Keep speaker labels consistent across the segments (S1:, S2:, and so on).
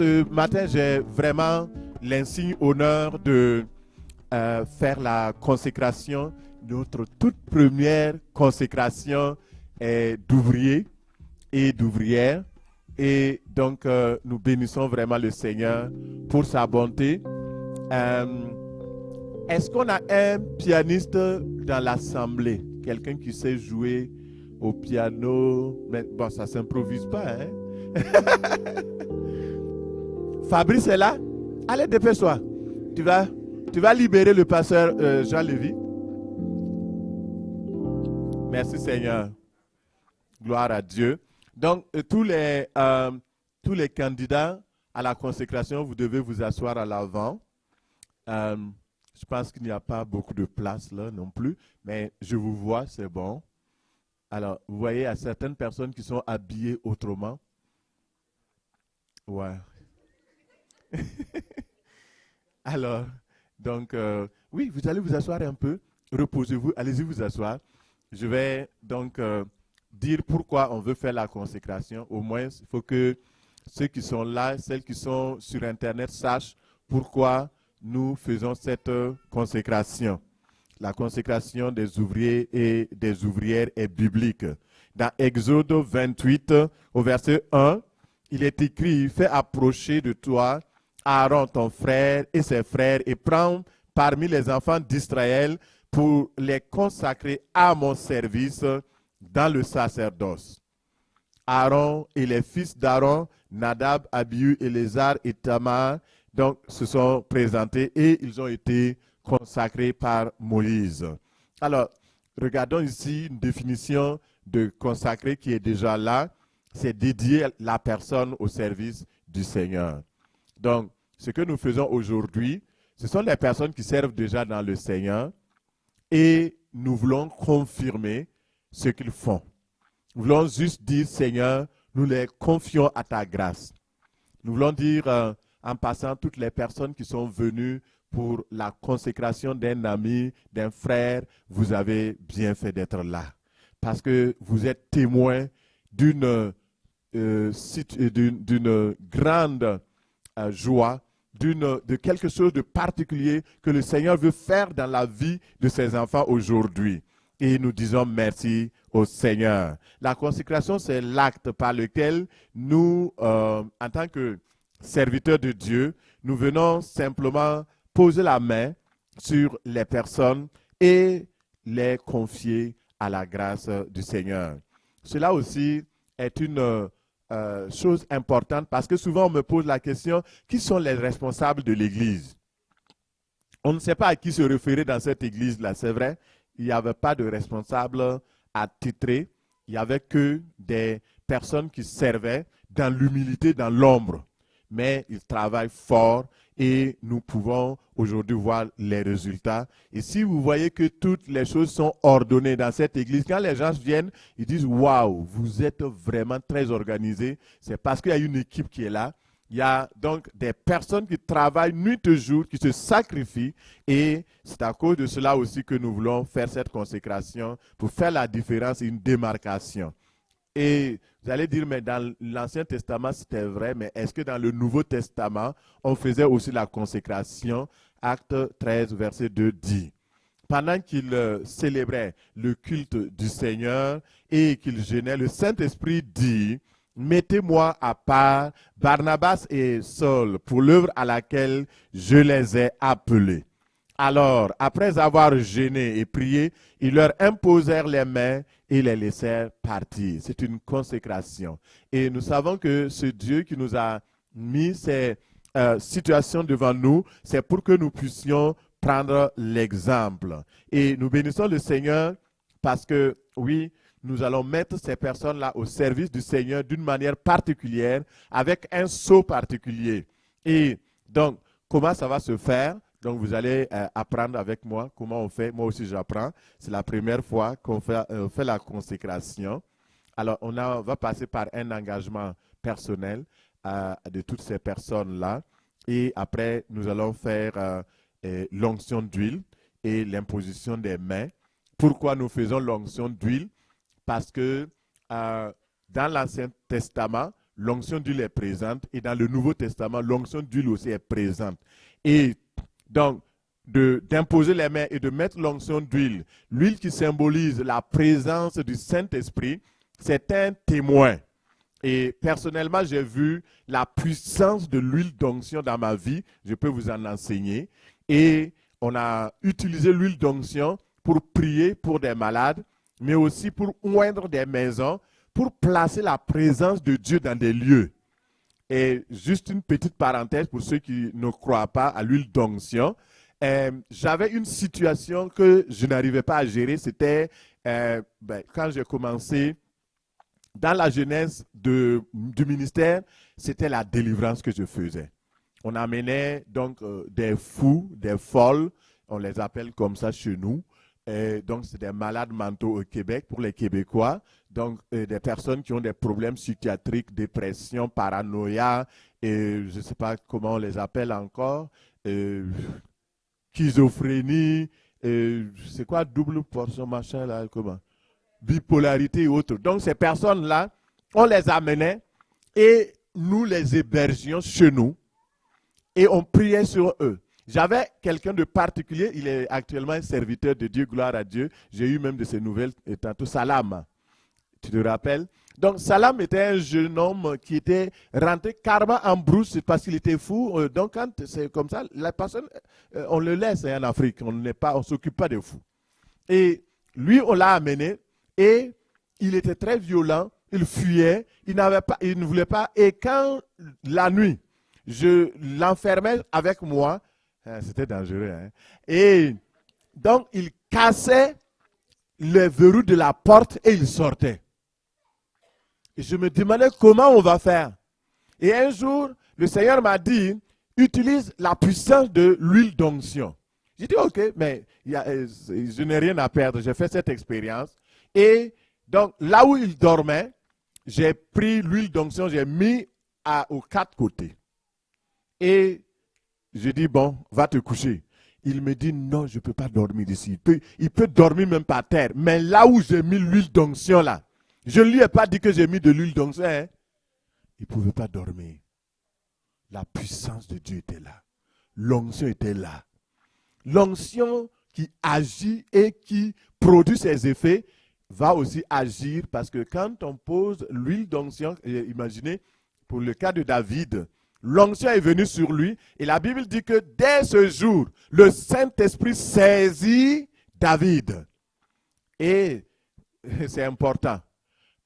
S1: ce matin, j'ai vraiment l'insigne honneur de faire la consécration. Notre toute première consécration est d'ouvriers et d'ouvrières. Et donc, nous bénissons vraiment le Seigneur pour sa bonté. Est-ce qu'on a un pianiste dans l'assemblée? Quelqu'un qui sait jouer au piano? Mais bon, ça ne s'improvise pas, hein? Fabrice est là? Allez, dépêche-toi. Tu vas libérer le pasteur Jean Lévy. Merci Seigneur. Gloire à Dieu. Donc, tous les candidats à la consécration, vous devez vous asseoir à l'avant. Je pense qu'il n'y a pas beaucoup de place là non plus, mais je vous vois, c'est bon. Alors, vous voyez, il y a certaines personnes qui sont habillées autrement. Ouais. Alors, donc, oui, vous allez vous asseoir un peu. Reposez-vous, allez-y vous asseoir. Je vais donc dire pourquoi on veut faire la consécration. Au moins, il faut que ceux qui sont là, celles qui sont sur Internet sachent pourquoi nous faisons cette consécration. La consécration des ouvriers et des ouvrières est biblique. Dans Exode 28, au verset 1, il est écrit, « Fais approcher de toi Aaron, ton frère, et ses frères, et prends parmi les enfants d'Israël pour les consacrer à mon service dans le sacerdoce. » Aaron et les fils d'Aaron, Nadab, Abihu, Éléazar et Tamar, donc, se sont présentés et ils ont été consacrés par Moïse. Alors, regardons ici une définition de consacré qui est déjà là. C'est dédier la personne au service du Seigneur. Donc, ce que nous faisons aujourd'hui, ce sont les personnes qui servent déjà dans le Seigneur et nous voulons confirmer ce qu'ils font. Nous voulons juste dire, Seigneur, nous les confions à ta grâce. Nous voulons dire, en passant, toutes les personnes qui sont venues pour la consécration d'un ami, d'un frère, vous avez bien fait d'être là. Parce que vous êtes témoins d'une grande joie, de quelque chose de particulier que le Seigneur veut faire dans la vie de ses enfants aujourd'hui. Et nous disons merci au Seigneur. La consécration, c'est l'acte par lequel nous, en tant que serviteurs de Dieu, nous venons simplement poser la main sur les personnes et les confier à la grâce du Seigneur. Cela aussi est une chose importante parce que souvent on me pose la question, qui sont les responsables de l'Église? On ne sait pas à qui se référer dans cette Église-là, c'est vrai. Il n'y avait pas de responsable attitré. Il n'y avait que des personnes qui servaient dans l'humilité, dans l'ombre. Mais ils travaillent fort et nous pouvons aujourd'hui voir les résultats. Et si vous voyez que toutes les choses sont ordonnées dans cette église, quand les gens viennent, ils disent « Waouh, vous êtes vraiment très organisés », c'est parce qu'il y a une équipe qui est là. Il y a donc des personnes qui travaillent nuit et jour, qui se sacrifient et c'est à cause de cela aussi que nous voulons faire cette consécration pour faire la différence et une démarcation. Et vous allez dire, mais dans l'Ancien Testament, c'était vrai, mais est-ce que dans le Nouveau Testament, on faisait aussi la consécration? Acte 13, verset 2 dit, pendant qu'il célébrait le culte du Seigneur et qu'il jeûnait, le Saint-Esprit dit, mettez-moi à part Barnabas et Saul pour l'œuvre à laquelle je les ai appelés. Alors, après avoir jeûné et prié, ils leur imposèrent les mains et les laissèrent partir. C'est une consécration. Et nous savons que ce Dieu qui nous a mis ces situations devant nous, c'est pour que nous puissions prendre l'exemple. Et nous bénissons le Seigneur parce que, oui, nous allons mettre ces personnes-là au service du Seigneur d'une manière particulière, avec un sceau particulier. Et donc, comment ça va se faire? Donc, vous allez apprendre avec moi comment on fait. Moi aussi, j'apprends. C'est la première fois qu'on fait la consécration. Alors, on va passer par un engagement personnel de toutes ces personnes-là. Et après, nous allons faire l'onction d'huile et l'imposition des mains. Pourquoi nous faisons l'onction d'huile? Parce que dans l'Ancien Testament, l'onction d'huile est présente. Et dans le Nouveau Testament, l'onction d'huile aussi est présente. Et donc, d'imposer les mains et de mettre l'onction d'huile, l'huile qui symbolise la présence du Saint-Esprit, c'est un témoin. Et personnellement, j'ai vu la puissance de l'huile d'onction dans ma vie. Je peux vous en enseigner. Et on a utilisé l'huile d'onction pour prier pour des malades, mais aussi pour oindre des maisons, pour placer la présence de Dieu dans des lieux. Et juste une petite parenthèse pour ceux qui ne croient pas à l'huile d'onction. J'avais une situation que je n'arrivais pas à gérer. C'était quand j'ai commencé dans la jeunesse du ministère, c'était la délivrance que je faisais. On amenait donc des fous, des folles, on les appelle comme ça chez nous. Donc, c'est des malades mentaux au Québec pour les Québécois. Donc, des personnes qui ont des problèmes psychiatriques, dépression, paranoïa, et je ne sais pas comment on les appelle encore, schizophrénie, c'est quoi double portion machin là, comment? Bipolarité et autres. Donc, ces personnes-là, on les amenait et nous les hébergions chez nous et on priait sur eux. J'avais quelqu'un de particulier, il est actuellement un serviteur de Dieu, gloire à Dieu. J'ai eu même de ses nouvelles tantôt, Salam. Tu te rappelles? Donc, Salam était un jeune homme qui était rentré carrément en brousse parce qu'il était fou. Donc, quand c'est comme ça, la personne, on le laisse en Afrique, on ne s'occupe pas des fous. Et lui, on l'a amené et il était très violent, il fuyait, il ne voulait pas. Et quand la nuit, je l'enfermais avec moi, c'était dangereux, hein? Et donc, il cassait le verrou de la porte et il sortait. Et je me demandais comment on va faire. Et un jour, le Seigneur m'a dit, utilise la puissance de l'huile d'onction. J'ai dit, ok, mais je n'ai rien à perdre. J'ai fait cette expérience. Et donc, là où il dormait, j'ai pris l'huile d'onction, j'ai mis aux 4 côtés. Et je dis, bon, va te coucher. Il me dit, non, je ne peux pas dormir ici. Il peut dormir même par terre. Mais là où j'ai mis l'huile d'onction, là, je ne lui ai pas dit que j'ai mis de l'huile d'onction. Hein? Il ne pouvait pas dormir. La puissance de Dieu était là. L'onction était là. L'onction qui agit et qui produit ses effets va aussi agir parce que quand on pose l'huile d'onction, imaginez, pour le cas de David, l'onction est venue sur lui et la Bible dit que dès ce jour, le Saint-Esprit saisit David. Et c'est important.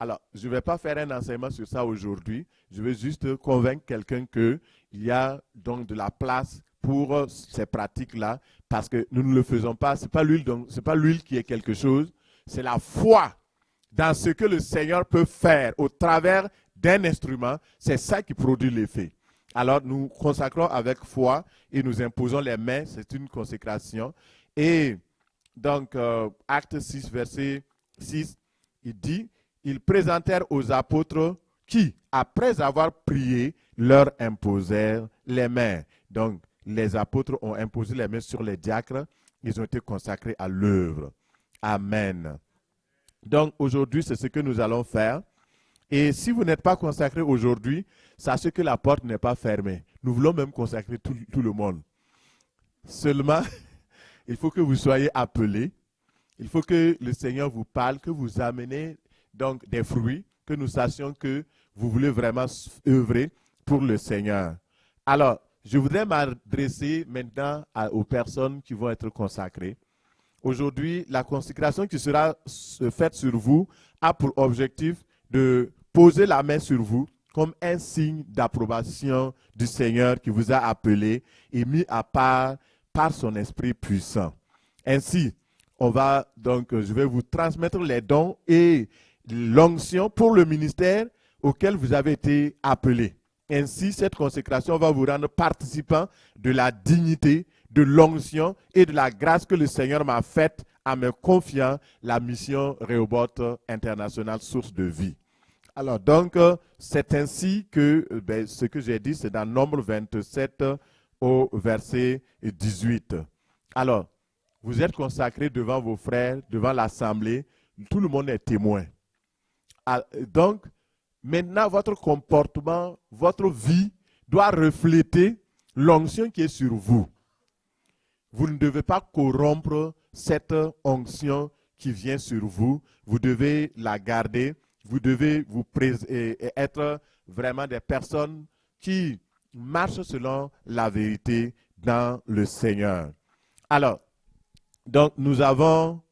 S1: Alors, je ne vais pas faire un enseignement sur ça aujourd'hui. Je vais juste convaincre quelqu'un qu'il y a donc de la place pour ces pratiques-là parce que nous ne le faisons pas. Ce n'est pas l'huile qui est quelque chose. C'est la foi dans ce que le Seigneur peut faire au travers d'un instrument. C'est ça qui produit l'effet. Alors, nous consacrons avec foi et nous imposons les mains. C'est une consécration. Et donc, Acte 6, verset 6, il dit, ils présentèrent aux apôtres qui, après avoir prié, leur imposèrent les mains. Donc, les apôtres ont imposé les mains sur les diacres. Ils ont été consacrés à l'œuvre. Amen. Donc, aujourd'hui, c'est ce que nous allons faire. Et si vous n'êtes pas consacré aujourd'hui, sachez que la porte n'est pas fermée. Nous voulons même consacrer tout le monde. Seulement, il faut que vous soyez appelés. Il faut que le Seigneur vous parle, que vous amenez donc des fruits, que nous sachions que vous voulez vraiment œuvrer pour le Seigneur. Alors, je voudrais m'adresser maintenant aux personnes qui vont être consacrées. Aujourd'hui, la consécration qui sera faite sur vous a pour objectif de poser la main sur vous comme un signe d'approbation du Seigneur qui vous a appelé et mis à part par son esprit puissant. Ainsi, je vais vous transmettre les dons et l'onction pour le ministère auquel vous avez été appelé. Ainsi, cette consécration va vous rendre participant de la dignité, de l'onction et de la grâce que le Seigneur m'a faite en me confiant la mission Rehoboth International Source de Vie. Alors, donc, c'est ainsi que ce que j'ai dit, c'est dans Nombre 27 au verset 18. Alors, vous êtes consacrés devant vos frères, devant l'assemblée, tout le monde est témoin. Donc, Maintenant, votre comportement, votre vie doit refléter l'onction qui est sur vous. Vous ne devez pas corrompre cette onction qui vient sur vous. Vous devez la garder. Vous devez être vraiment des personnes qui marchent selon la vérité dans le Seigneur. Alors, donc nous avons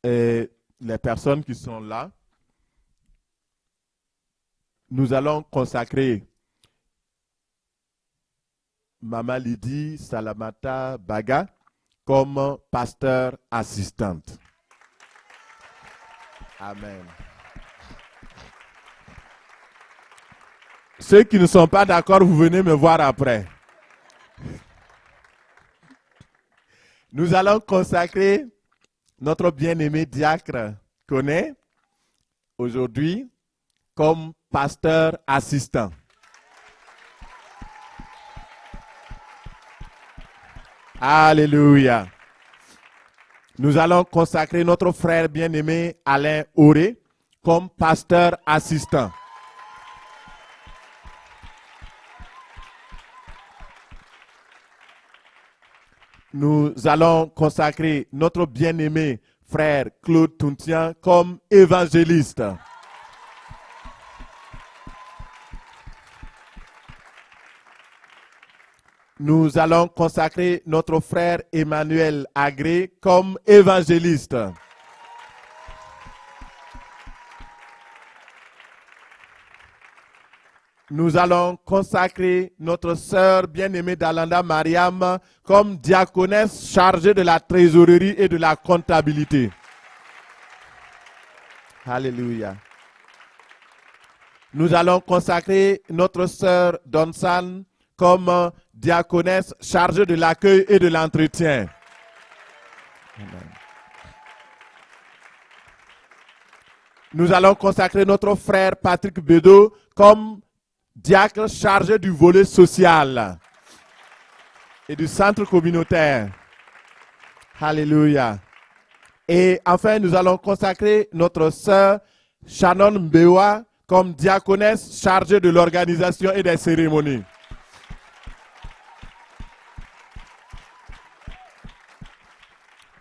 S1: les personnes qui sont là. Nous allons consacrer Mama Lydie Salamata Baga comme pasteur assistante. Amen. Ceux qui ne sont pas d'accord, vous venez me voir après. Nous allons consacrer notre bien-aimé diacre Koné aujourd'hui comme pasteur assistant. Alléluia. Nous allons consacrer notre frère bien-aimé Alain Auré comme pasteur assistant. Nous allons consacrer notre bien-aimé frère Claude Tountian comme évangéliste. Nous allons consacrer notre frère Emmanuel Agré comme évangéliste. Nous allons consacrer notre sœur bien-aimée Dalanda Mariam comme diaconesse chargée de la trésorerie et de la comptabilité. Alléluia. Nous allons consacrer notre sœur Donsan comme diaconesse chargée de l'accueil et de l'entretien. Nous allons consacrer notre frère Patrick Bedeau comme diacre chargé du volet social et du centre communautaire. Alléluia. Et enfin, nous allons consacrer notre sœur Shannon Mbewa comme diaconesse chargée de l'organisation et des cérémonies.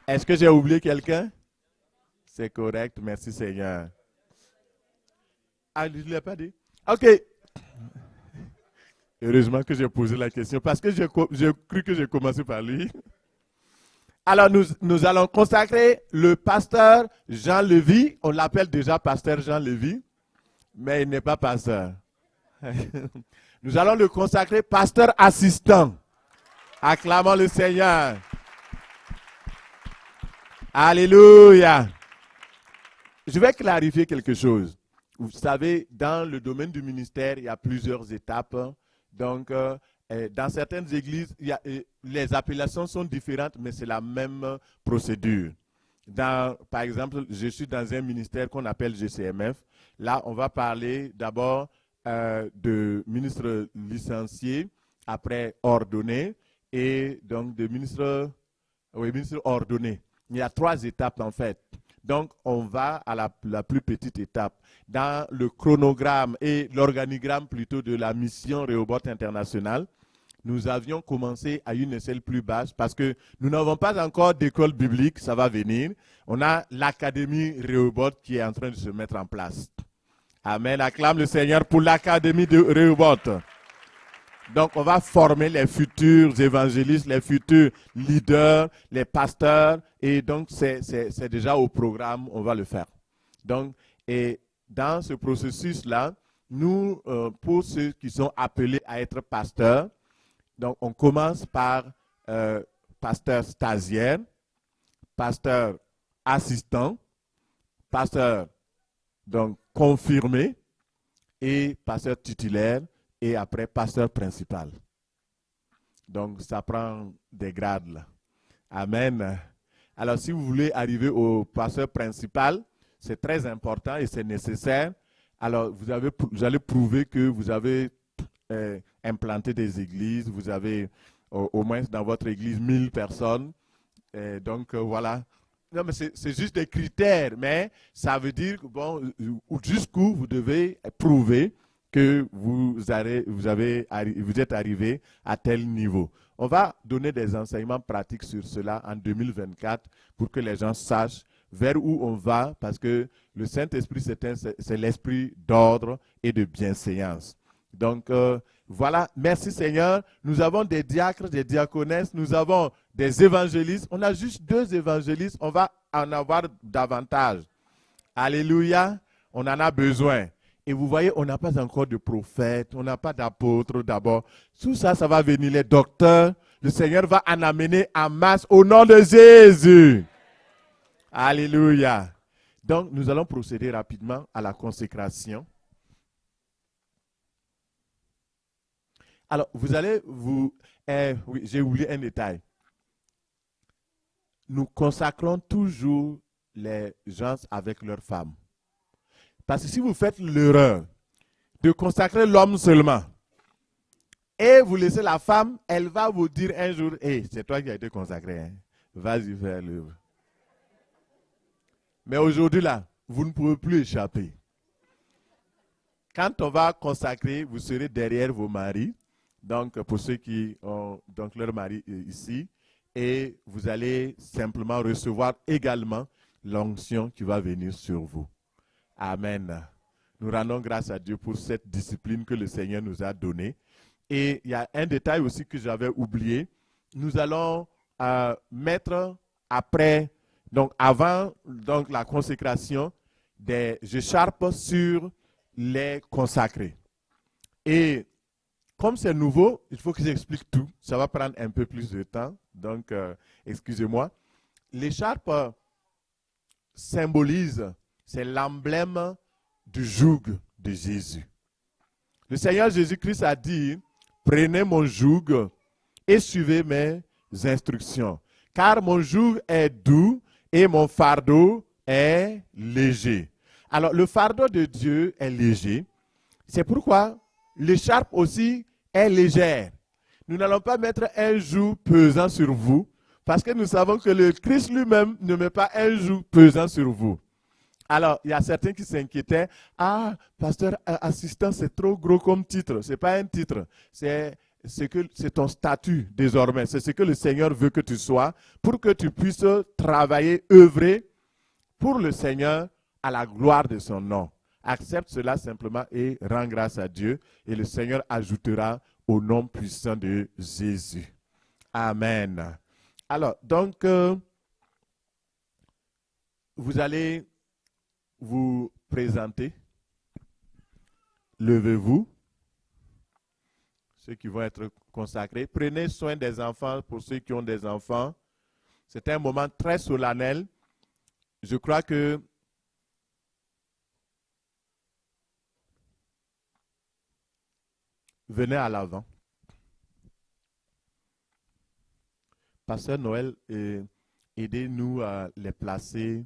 S1: Est-ce que j'ai oublié quelqu'un? C'est correct, merci Seigneur. Ah, je ne l'ai pas dit? Ok. Heureusement que j'ai posé la question parce que j'ai cru que j'ai commencé par lui. Alors, nous allons consacrer le pasteur Jean Lévy. On l'appelle déjà pasteur Jean Lévy, mais il n'est pas pasteur. Nous allons le consacrer pasteur assistant. Acclamons le Seigneur. Alléluia. Je vais clarifier quelque chose. Vous savez, dans le domaine du ministère, il y a plusieurs étapes. Donc, dans certaines églises, les appellations sont différentes, mais c'est la même procédure. Par exemple, je suis dans un ministère qu'on appelle GCMF. Là, on va parler d'abord de ministre licencié, après ordonné, et donc de ministre ordonné. Il y a 3 étapes en fait. Donc, on va à la plus petite étape. Dans le chronogramme et l'organigramme plutôt de la mission Rehoboth International, nous avions commencé à une échelle plus basse parce que nous n'avons pas encore d'école biblique, ça va venir. On a l'académie Rehoboth qui est en train de se mettre en place. Amen. Acclame le Seigneur pour l'académie de Rehoboth. Donc, on va former les futurs évangélistes, les futurs leaders, les pasteurs. Et donc, c'est déjà au programme, on va le faire. Donc, et dans ce processus-là, nous, pour ceux qui sont appelés à être pasteurs, donc on commence par pasteur stagiaire, pasteur assistant, pasteur donc confirmé et pasteur titulaire. Et après, pasteur principal. Donc, ça prend des grades là. Amen. Alors, si vous voulez arriver au pasteur principal, c'est très important et c'est nécessaire. Alors, vous allez prouver que vous avez implanté des églises. Vous avez au moins dans votre église 1000 personnes. Donc, voilà. Non, mais c'est juste des critères, mais ça veut dire que, bon, jusqu'où vous devez prouver que vous êtes arrivé à tel niveau. On va donner des enseignements pratiques sur cela en 2024 pour que les gens sachent vers où on va, parce que le Saint-Esprit, c'est l'esprit d'ordre et de bienséance. Donc, voilà, merci Seigneur. Nous avons des diacres, des diaconesses, nous avons des évangélistes. On a juste 2 évangélistes, on va en avoir davantage. Alléluia, on en a besoin. Et vous voyez, on n'a pas encore de prophètes, on n'a pas d'apôtres d'abord. Tout ça, ça va venir, les docteurs. Le Seigneur va en amener en masse au nom de Jésus. Alléluia. Donc, nous allons procéder rapidement à la consécration. Alors, oui, j'ai oublié un détail. Nous consacrons toujours les gens avec leurs femmes. Parce que si vous faites l'erreur de consacrer l'homme seulement, et vous laissez la femme, elle va vous dire un jour, hey, c'est toi qui as été consacré, hein. Vas-y faire l'œuvre. Mais aujourd'hui là, vous ne pouvez plus échapper. Quand on va consacrer, vous serez derrière vos maris. Donc, pour ceux qui ont donc leur mari ici, et vous allez simplement recevoir également l'onction qui va venir sur vous. Amen. Nous rendons grâce à Dieu pour cette discipline que le Seigneur nous a donnée. Et il y a un détail aussi que j'avais oublié. Nous allons mettre après, donc avant donc la consécration, des écharpes sur les consacrés. Et comme c'est nouveau, il faut que j'explique tout. Ça va prendre un peu plus de temps. Donc, excusez-moi. L'écharpe symbolise, c'est l'emblème du joug de Jésus. Le Seigneur Jésus-Christ a dit, prenez mon joug et suivez mes instructions. Car mon joug est doux et mon fardeau est léger. Alors, le fardeau de Dieu est léger. C'est pourquoi l'écharpe aussi est légère. Nous n'allons pas mettre un joug pesant sur vous, parce que nous savons que le Christ lui-même ne met pas un joug pesant sur vous. Alors, il y a certains qui s'inquiétaient. Ah, pasteur assistant, c'est trop gros comme titre. Ce n'est pas un titre. C'est ton statut désormais. C'est ce que le Seigneur veut que tu sois pour que tu puisses travailler, œuvrer pour le Seigneur à la gloire de son nom. Accepte cela simplement et rends grâce à Dieu. Et le Seigneur ajoutera au nom puissant de Jésus. Amen. Alors, donc, vous allez vous présenter. Levez-vous. Ceux qui vont être consacrés. Prenez soin des enfants pour ceux qui ont des enfants. C'est un moment très solennel. Je crois que venez à l'avant. Pasteur Noël, aidez-nous à les placer.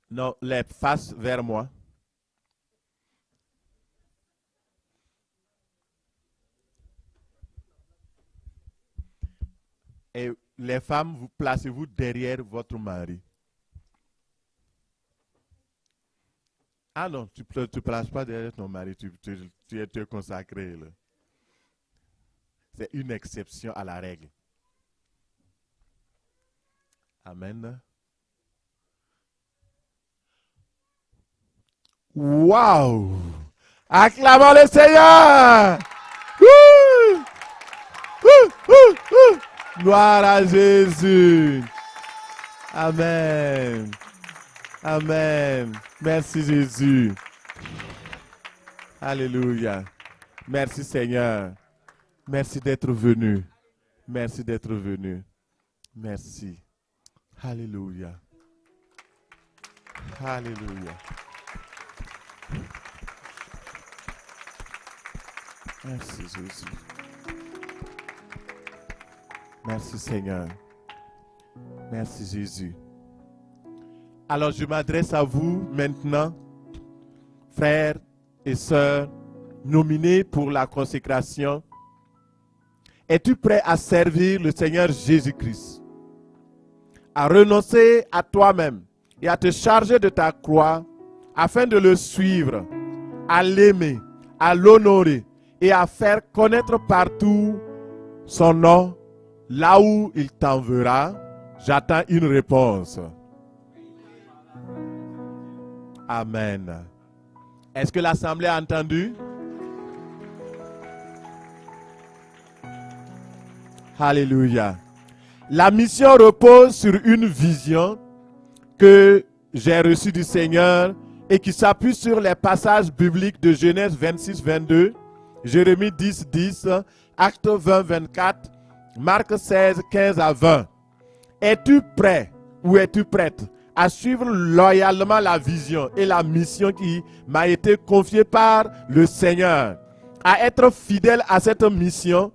S1: Non, les faces vers moi. Et les femmes, vous placez-vous derrière votre mari. Ah non, tu ne te places pas derrière ton mari, tu es consacré. C'est une exception à la règle. Amen. Waouh! Acclamons le Seigneur! Ouh! Ouh, ouh, ouh! Gloire à Jésus! Amen. Amen. Merci Jésus. Alléluia. Merci Seigneur. Merci d'être venu. Merci d'être venu. Merci. Alléluia. Alléluia. Merci Jésus. Merci Seigneur. Merci Jésus. Alors je m'adresse à vous maintenant, frères et sœurs, nominés pour la consécration. Es-tu prêt à servir le Seigneur Jésus-Christ? À renoncer à toi-même et à te charger de ta croix afin de le suivre, à l'aimer, à l'honorer et à faire connaître partout son nom, là où il t'enverra? J'attends une réponse. Amen. Est-ce que l'Assemblée a entendu? Alléluia. La mission repose sur une vision que j'ai reçue du Seigneur et qui s'appuie sur les passages bibliques de Genèse 26, 22, Jérémie 10, 10, Actes 20, 24, Marc 16, 15 à 20. Es-tu prêt ou es-tu prête à suivre loyalement la vision et la mission qui m'a été confiée par le Seigneur, à être fidèle à cette mission,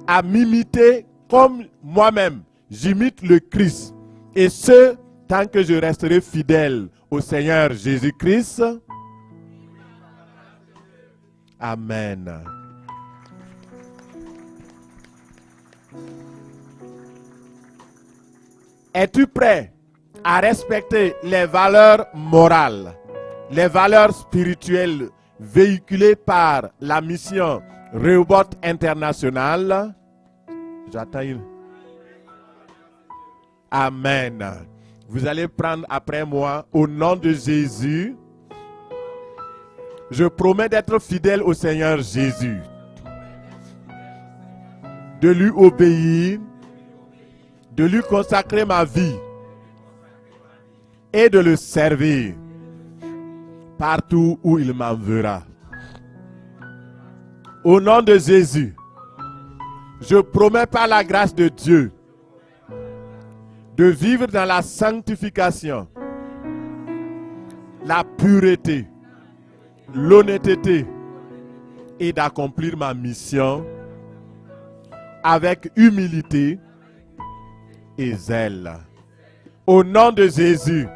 S1: à m'imiter comme moi-même, j'imite le Christ, et ce, tant que je resterai fidèle au Seigneur Jésus-Christ? Amen. Es-tu prêt à respecter les valeurs morales, les valeurs spirituelles véhiculées par la mission Rehoboth International? J'attends une. Amen. Vous allez prendre après moi, au nom de Jésus, je promets d'être fidèle au Seigneur Jésus, de lui obéir, de lui consacrer ma vie et de le servir partout où il m'enverra. Au nom de Jésus, je promets par la grâce de Dieu de vivre dans la sanctification, la pureté, l'honnêteté et d'accomplir ma mission avec humilité et zèle. Au nom de Jésus,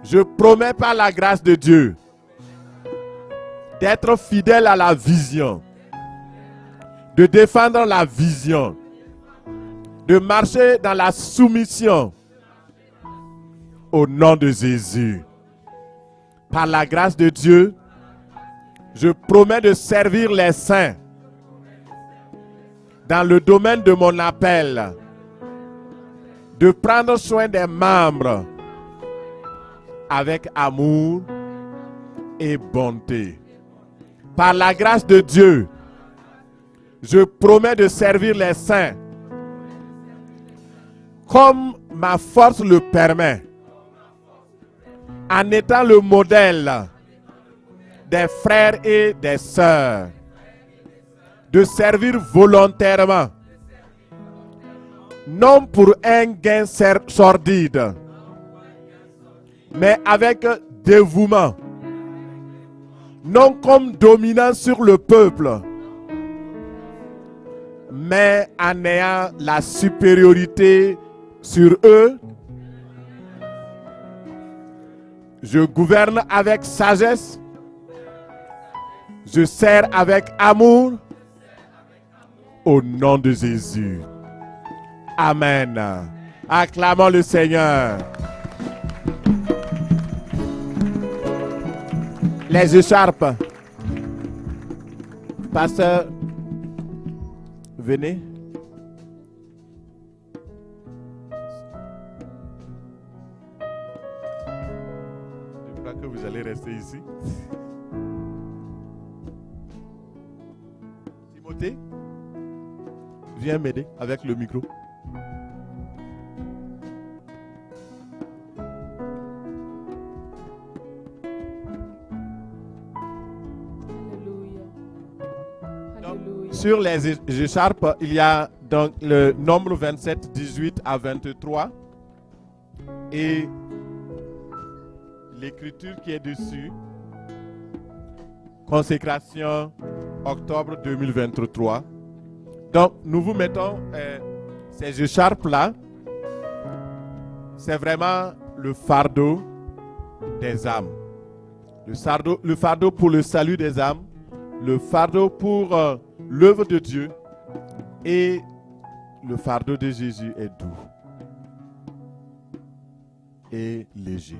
S1: je promets par la grâce de Dieu d'être fidèle à la vision, de défendre la vision, de marcher dans la soumission. Au nom de Jésus, par la grâce de Dieu, je promets de servir les saints dans le domaine de mon appel, de prendre soin des membres avec amour et bonté. Par la grâce de Dieu, je promets de servir les saints comme ma force le permet, en étant le modèle des frères et des sœurs, de servir volontairement, non pour un gain sordide, mais avec dévouement, non comme dominant sur le peuple, mais en ayant la supériorité sur eux. Je gouverne avec sagesse, je sers avec amour, au nom de Jésus. Amen. Acclamons le Seigneur. Les écharpes. Pasteur, venez. Je crois que vous allez rester ici. Timothée, viens m'aider avec le micro. Sur les écharpes, il y a donc le nombre 27, 18 à 23 et l'écriture qui est dessus, consécration octobre 2023. Donc nous vous mettons ces écharpes-là, c'est vraiment le fardeau des âmes. Le fardeau pour le salut des âmes, le fardeau pour l'œuvre de Dieu, Et le fardeau de Jésus est doux et léger.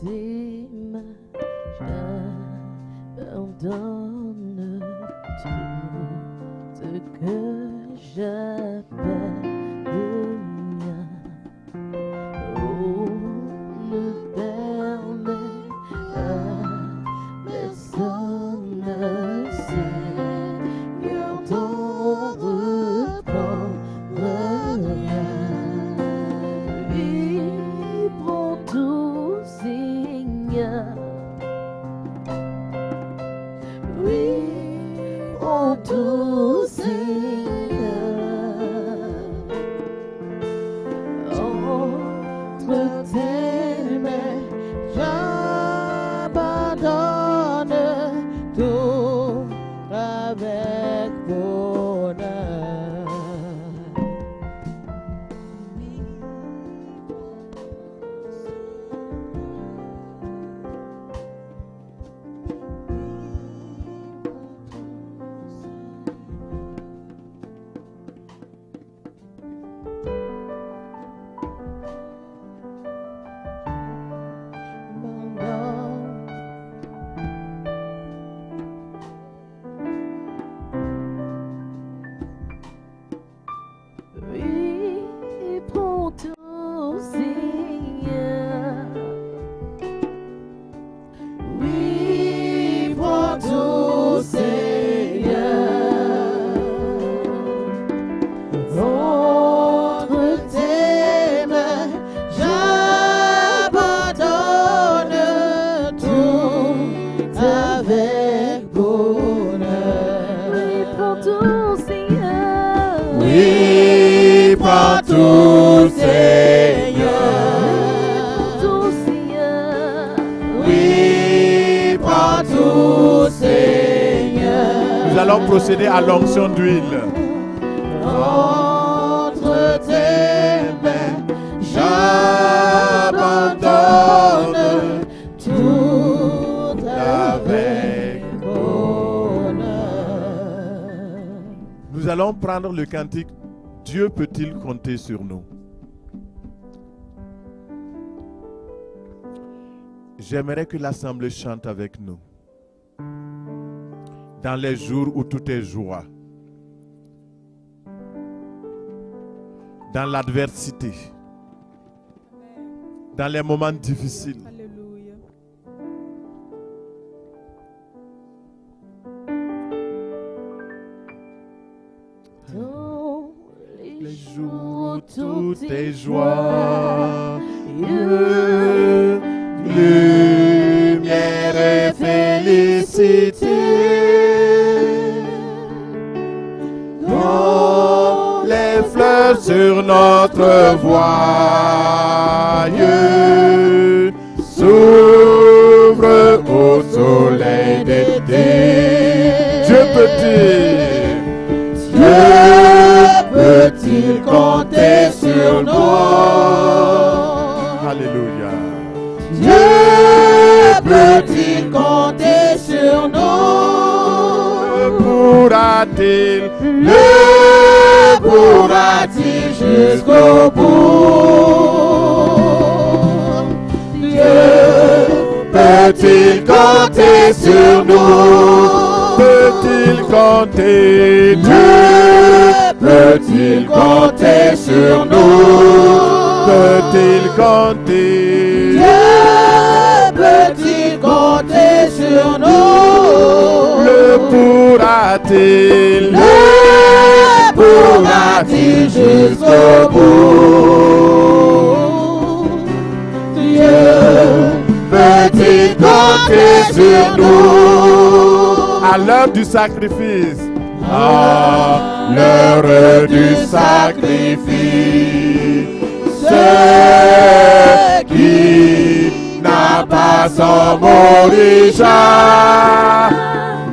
S2: Tes mains, j'abandonne tout ce que j'appelle le mien. Oh, ne permets à personne, Seigneur, t'en reprendra. Oui, prends tout, Seigneur. Oui, prends tout, Seigneur. Entre tes mains, j'abandonne tout avec bonheur. Oui, prends tout, Seigneur. Oui, prends tout, Seigneur. Entre tes mains, j'abandonne tout avec bonheur. Oui, prends tout, Seigneur.
S1: Oui, prends tout, Seigneur.
S2: Tout, Seigneur.
S1: Oui, prends tout, Seigneur. Nous allons procéder à l'onction d'huile.
S2: Entre tes mains,
S1: J'abandonne
S2: tout
S1: avec.
S2: bonheur.
S1: Nous allons prendre le cantique Dieu peut-il compter sur nous? J'aimerais que l'Assemblée chante avec nous. Dans les jours où tout est joie. Dans l'adversité. Dans les moments difficiles.
S3: Alléluia.
S2: Dans
S1: Les jours où tout est joie. Lumière et félicité. Quand les fleurs sur notre voie s'ouvrent au soleil d'été. Dieu peut-il, Dieu peut-il compter sur nous? Alléluia.
S2: Dieu peut-il compter sur nous?
S1: Le
S2: pourra-t-il jusqu'au bout? Dieu
S1: peut-il compter sur nous? Peut-il compter? Dieu peut-il compter sur nous? Peut-il compter?
S2: Dieu peut-il compter sur nous?
S1: Le pourra-t-il?
S2: Le pourra-t-il jusqu'au bout? Dieu peut-il compter sur nous?
S1: À l'heure du sacrifice. À l'heure du sacrifice. Ce qui n'a pas son origine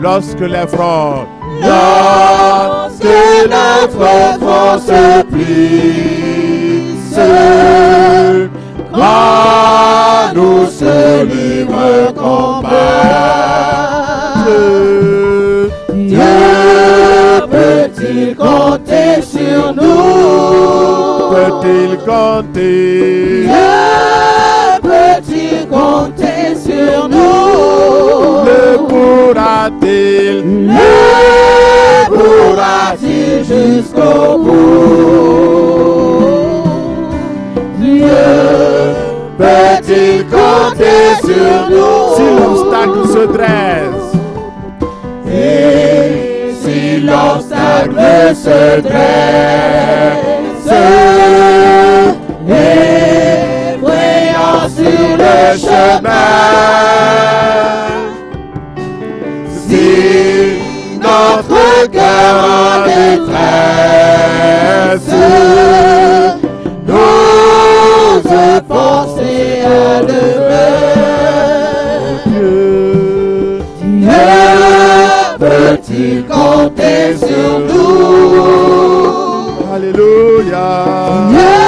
S1: lorsque les fronts,
S2: lorsque notre front se plisse, quand nous se livre combat, Dieu peut-il compter sur nous?
S1: peut-il compter?
S2: Dieu peut-il compter sur nous?
S1: Le pourra-t-il?
S2: Le pourra-t-il jusqu'au bout? Dieu peut-il compter sur nous?
S1: Si l'obstacle se dresse,
S2: Et si l'obstacle se dresse, effrayant sur le chemin, si notre cœur en détresse nous forcer à demeurer, Dieu peut-il compter sur nous?
S1: alléluia.
S2: Dieu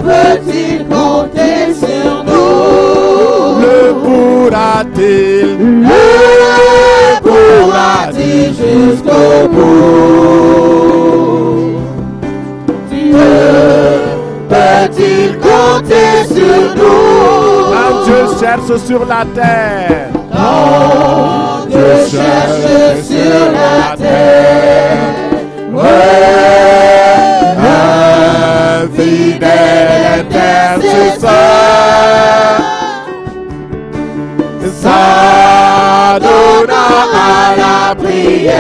S2: peut-il compter sur nous?
S1: Le pourra-t-il?
S2: Le pourra-t-il jusqu'au bout? Dieu peut-il compter sur nous?
S1: Quand Dieu cherche sur la terre,
S2: Quand Dieu cherche sur la terre, un fidèle intercesseur, s'adonnant à la prière,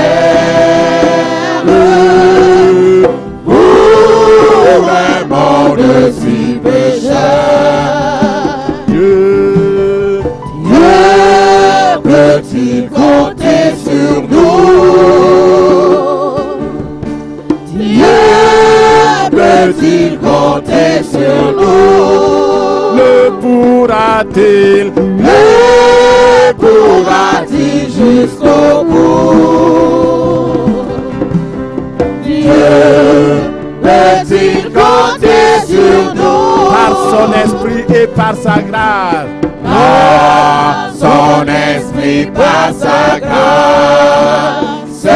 S2: pour un monde si pécheur,
S1: Dieu,
S2: Dieu peut-il compter sur nous? Dieu peut-il compter sur nous?
S1: le pourra-t-il?
S2: Le pourra-t-il jusqu'au bout? Dieu peut-il compter sur nous?
S1: Par son esprit et par sa grâce,
S2: Par son esprit, par sa grâce,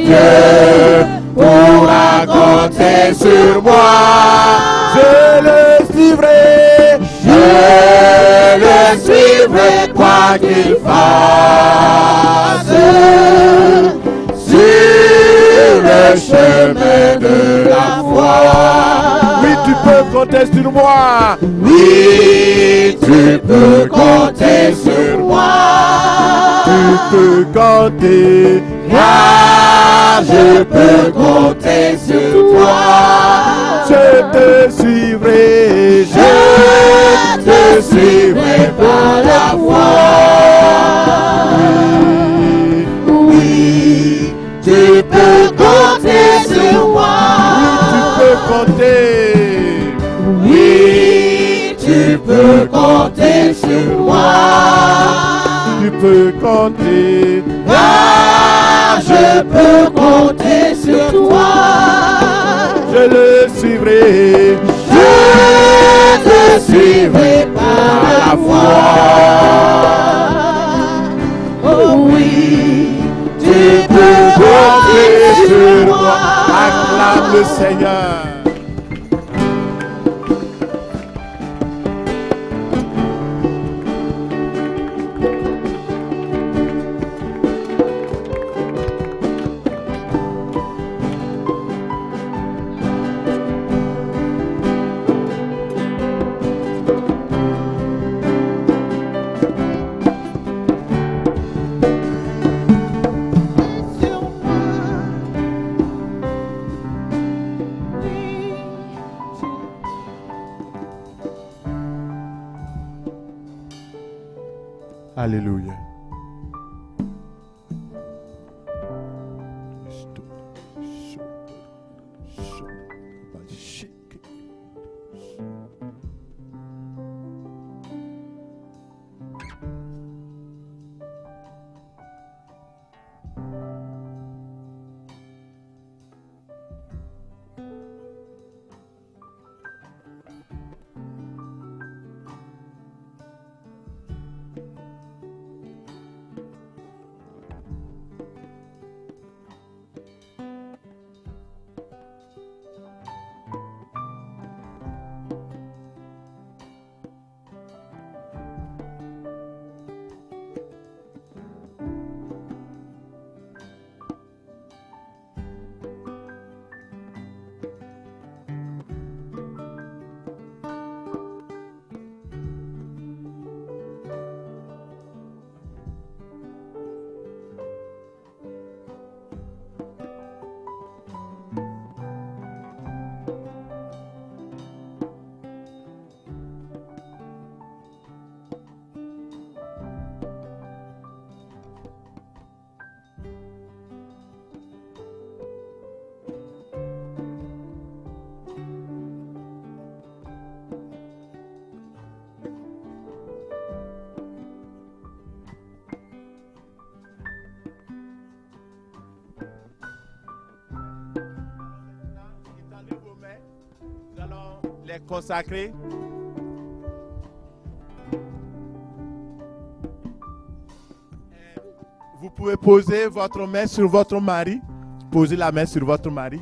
S2: Dieu pourra compter sur moi.
S1: je le suivrai.
S2: Je le suivrai quoi qu'il fasse sur le chemin de la foi.
S1: Oui, tu peux compter sur moi.
S2: Oui, tu peux compter sur moi.
S1: Tu peux compter.
S2: Car je peux compter sur toi.
S1: Je te suivrai.
S2: Je te suivrai par la foi. Oui, tu peux compter sur moi.
S1: Tu peux compter.
S2: Oui, tu peux compter sur moi.
S1: Tu peux compter.
S2: Car je peux compter sur toi.
S1: Je le suivrai.
S2: Je te suivrai par la foi. Oh oui, tu peux compter sur moi.
S1: Acclame le Seigneur. Alléluia. les consacrer. Vous pouvez poser votre main sur votre mari. Posez la main sur votre mari.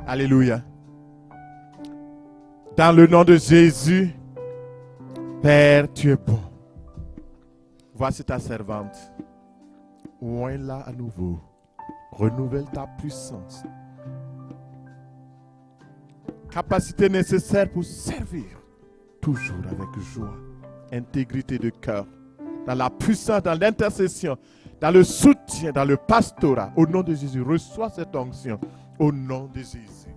S1: Alléluia. Dans le nom de Jésus, Père, tu es bon. Voici ta servante. Oins-la à nouveau. Renouvelle ta puissance. Capacité nécessaire pour servir. Toujours avec joie, intégrité de cœur. Dans la puissance, dans l'intercession, dans le soutien, dans le pastorat. Au nom de Jésus, reçois cette onction. Au nom de Jésus.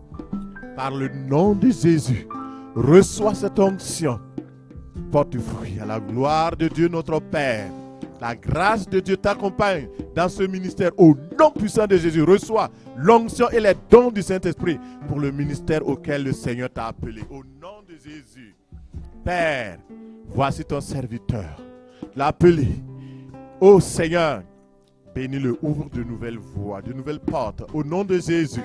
S1: Par le nom de Jésus, reçois cette onction. Porte fruit à la gloire de Dieu notre Père. La grâce de Dieu t'accompagne dans ce ministère. Au nom puissant de Jésus, reçois l'onction et les dons du Saint-Esprit pour le ministère auquel le Seigneur t'a appelé. Au nom de Jésus. Père, voici ton serviteur. L'appelé. Ô Seigneur, bénis-le, ouvre de nouvelles voies, de nouvelles portes. Au nom de Jésus.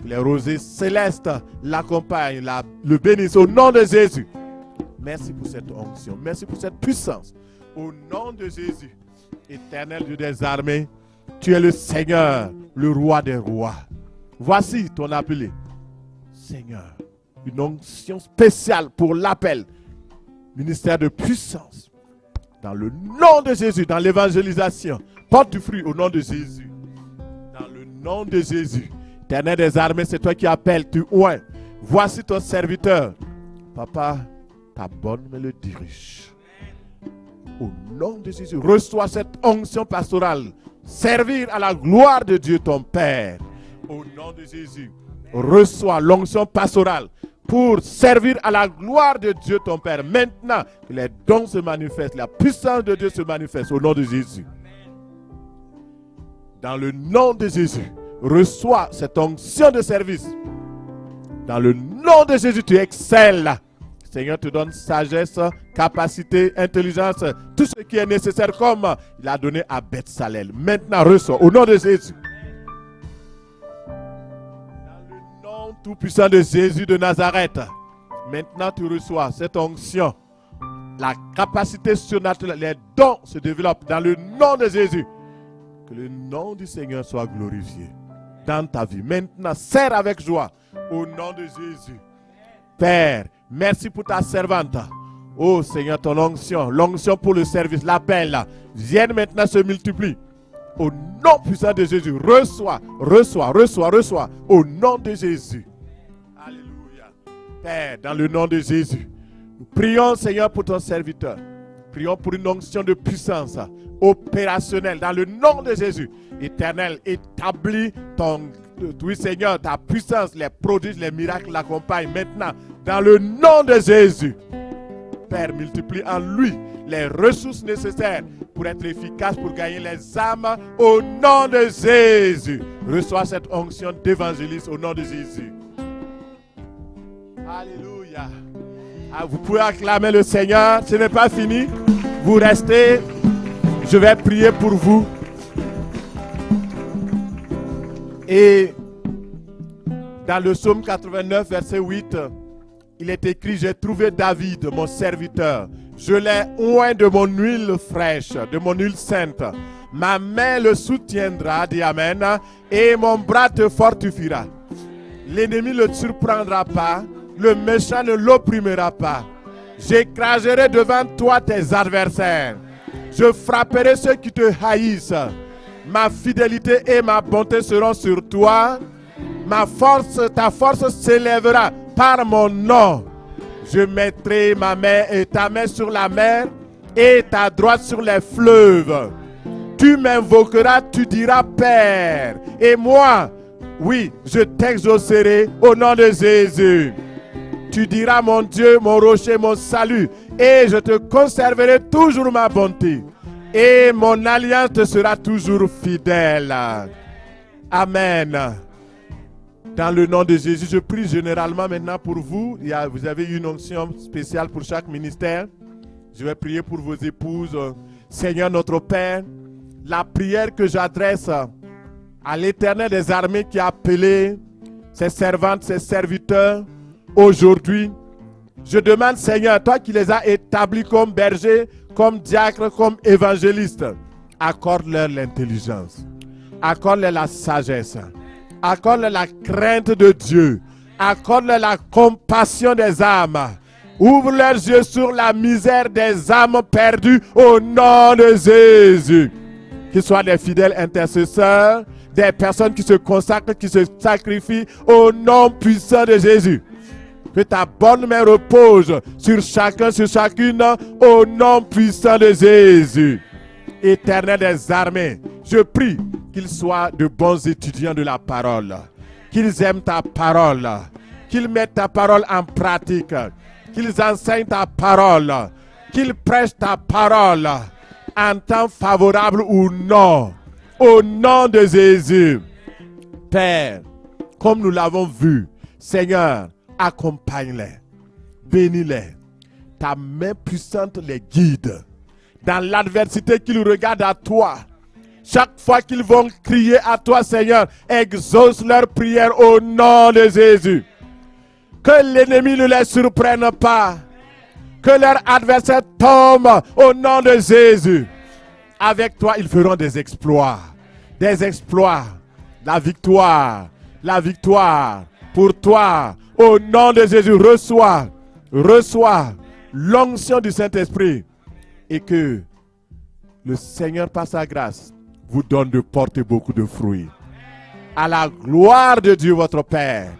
S1: Les rosées célestes l'accompagnent, le bénissent au nom de Jésus. Merci pour cette onction. Merci pour cette puissance. Au nom de Jésus, éternel Dieu des armées, tu es le Seigneur, le roi des rois. Voici ton appelé. Seigneur, une onction spéciale pour l'appel. Ministère de puissance. Dans le nom de Jésus, dans l'évangélisation. Porte du fruit au nom de Jésus. Dans le nom de Jésus. Éternel des armées, c'est toi qui appelles, tu oins. Voici ton serviteur. Papa, ta bonne me le dirige. Au nom de Jésus, reçois cette onction pastorale. Servir à la gloire de Dieu ton Père. Au nom de Jésus, reçois l'onction pastorale pour servir à la gloire de Dieu ton Père. Maintenant, que les dons se manifestent, la puissance de Dieu se manifeste au nom de Jésus. Dans le nom de Jésus, reçois cette onction de service. Dans le nom de Jésus, tu excelles. Seigneur te donne sagesse, capacité, intelligence, tout ce qui est nécessaire comme il a donné à Beth-Salel. Maintenant, reçois au nom de Jésus. Dans le nom tout-puissant de Jésus de Nazareth, maintenant tu reçois cette onction. La capacité surnaturelle, les dons se développent dans le nom de Jésus. Que le nom du Seigneur soit glorifié dans ta vie. Maintenant, sers avec joie au nom de Jésus. Père, merci pour ta servante. Oh Seigneur, ton onction, l'onction pour le service, l'appel, vienne maintenant se multiplie. Au nom puissant de Jésus, reçois, reçois, reçois, reçois. Au nom de Jésus. Alléluia. Père, dans le nom de Jésus, nous prions Seigneur pour ton serviteur. Prions pour une onction de puissance opérationnelle dans le nom de Jésus. Éternel, établis ton, oui Seigneur, ta puissance, les prodiges, les miracles l'accompagnent maintenant dans le nom de Jésus. Père, multiplie en lui les ressources nécessaires pour être efficace, pour gagner les âmes au nom de Jésus. Reçois cette onction d'évangéliste au nom de Jésus. Alléluia. Ah, vous pouvez acclamer le Seigneur. Ce n'est pas fini. Vous restez. Je vais prier pour vous. Et dans le psaume 89, verset 8, il est écrit: j'ai trouvé David, mon serviteur. Je l'ai oint de mon huile fraîche, de mon huile sainte. Ma main le soutiendra, dit Amen, et mon bras te fortifiera. L'ennemi ne le surprendra pas, le méchant ne l'opprimera pas. J'écraserai devant toi tes adversaires. Je frapperai ceux qui te haïssent. Ma fidélité et ma bonté seront sur toi. Ma force, ta force s'élèvera par mon nom. Je mettrai ma main et ta main sur la mer et ta droite sur les fleuves. Tu m'invoqueras, tu diras Père. Et moi, oui, je t'exaucerai au nom de Jésus. Tu diras mon Dieu, mon rocher, mon salut. Et je te conserverai toujours ma bonté. Et mon alliance te sera toujours fidèle. Amen. Dans le nom de Jésus, je prie généralement maintenant pour vous. Vous avez une onction spéciale pour chaque ministère. Je vais prier pour vos épouses. Seigneur notre Père, la prière que j'adresse à l'Éternel des armées qui a appelé ses servantes, ses serviteurs aujourd'hui, je demande, Seigneur, toi qui les as établis comme bergers, comme diacres, comme évangélistes, accorde-leur l'intelligence, accorde-leur la sagesse, accorde-leur la crainte de Dieu, accorde-leur la compassion des âmes. Ouvre leurs yeux sur la misère des âmes perdues au nom de Jésus. Qu'ils soient des fidèles intercesseurs, des personnes qui se consacrent, qui se sacrifient au nom puissant de Jésus. Que ta bonne main repose sur chacun, sur chacune, au nom puissant de Jésus. Éternel des armées, je prie qu'ils soient de bons étudiants de la parole, qu'ils aiment ta parole, qu'ils mettent ta parole en pratique, qu'ils enseignent ta parole, qu'ils prêchent ta parole en temps favorable ou non, au nom de Jésus. Père, comme nous l'avons vu, Seigneur, accompagne-les, bénis-les, ta main puissante les guide. Dans l'adversité qu'ils regardent à toi, chaque fois qu'ils vont crier à toi, Seigneur, exauce leur prière au nom de Jésus. Que l'ennemi ne les surprenne pas. Que leur adversaire tombe au nom de Jésus. Avec toi, ils feront des exploits. Des exploits. La victoire. La victoire. Pour toi, au nom de Jésus, reçois l'onction du Saint-Esprit. Et que le Seigneur, par sa grâce, vous donne de porter beaucoup de fruits. À la gloire de Dieu, votre Père.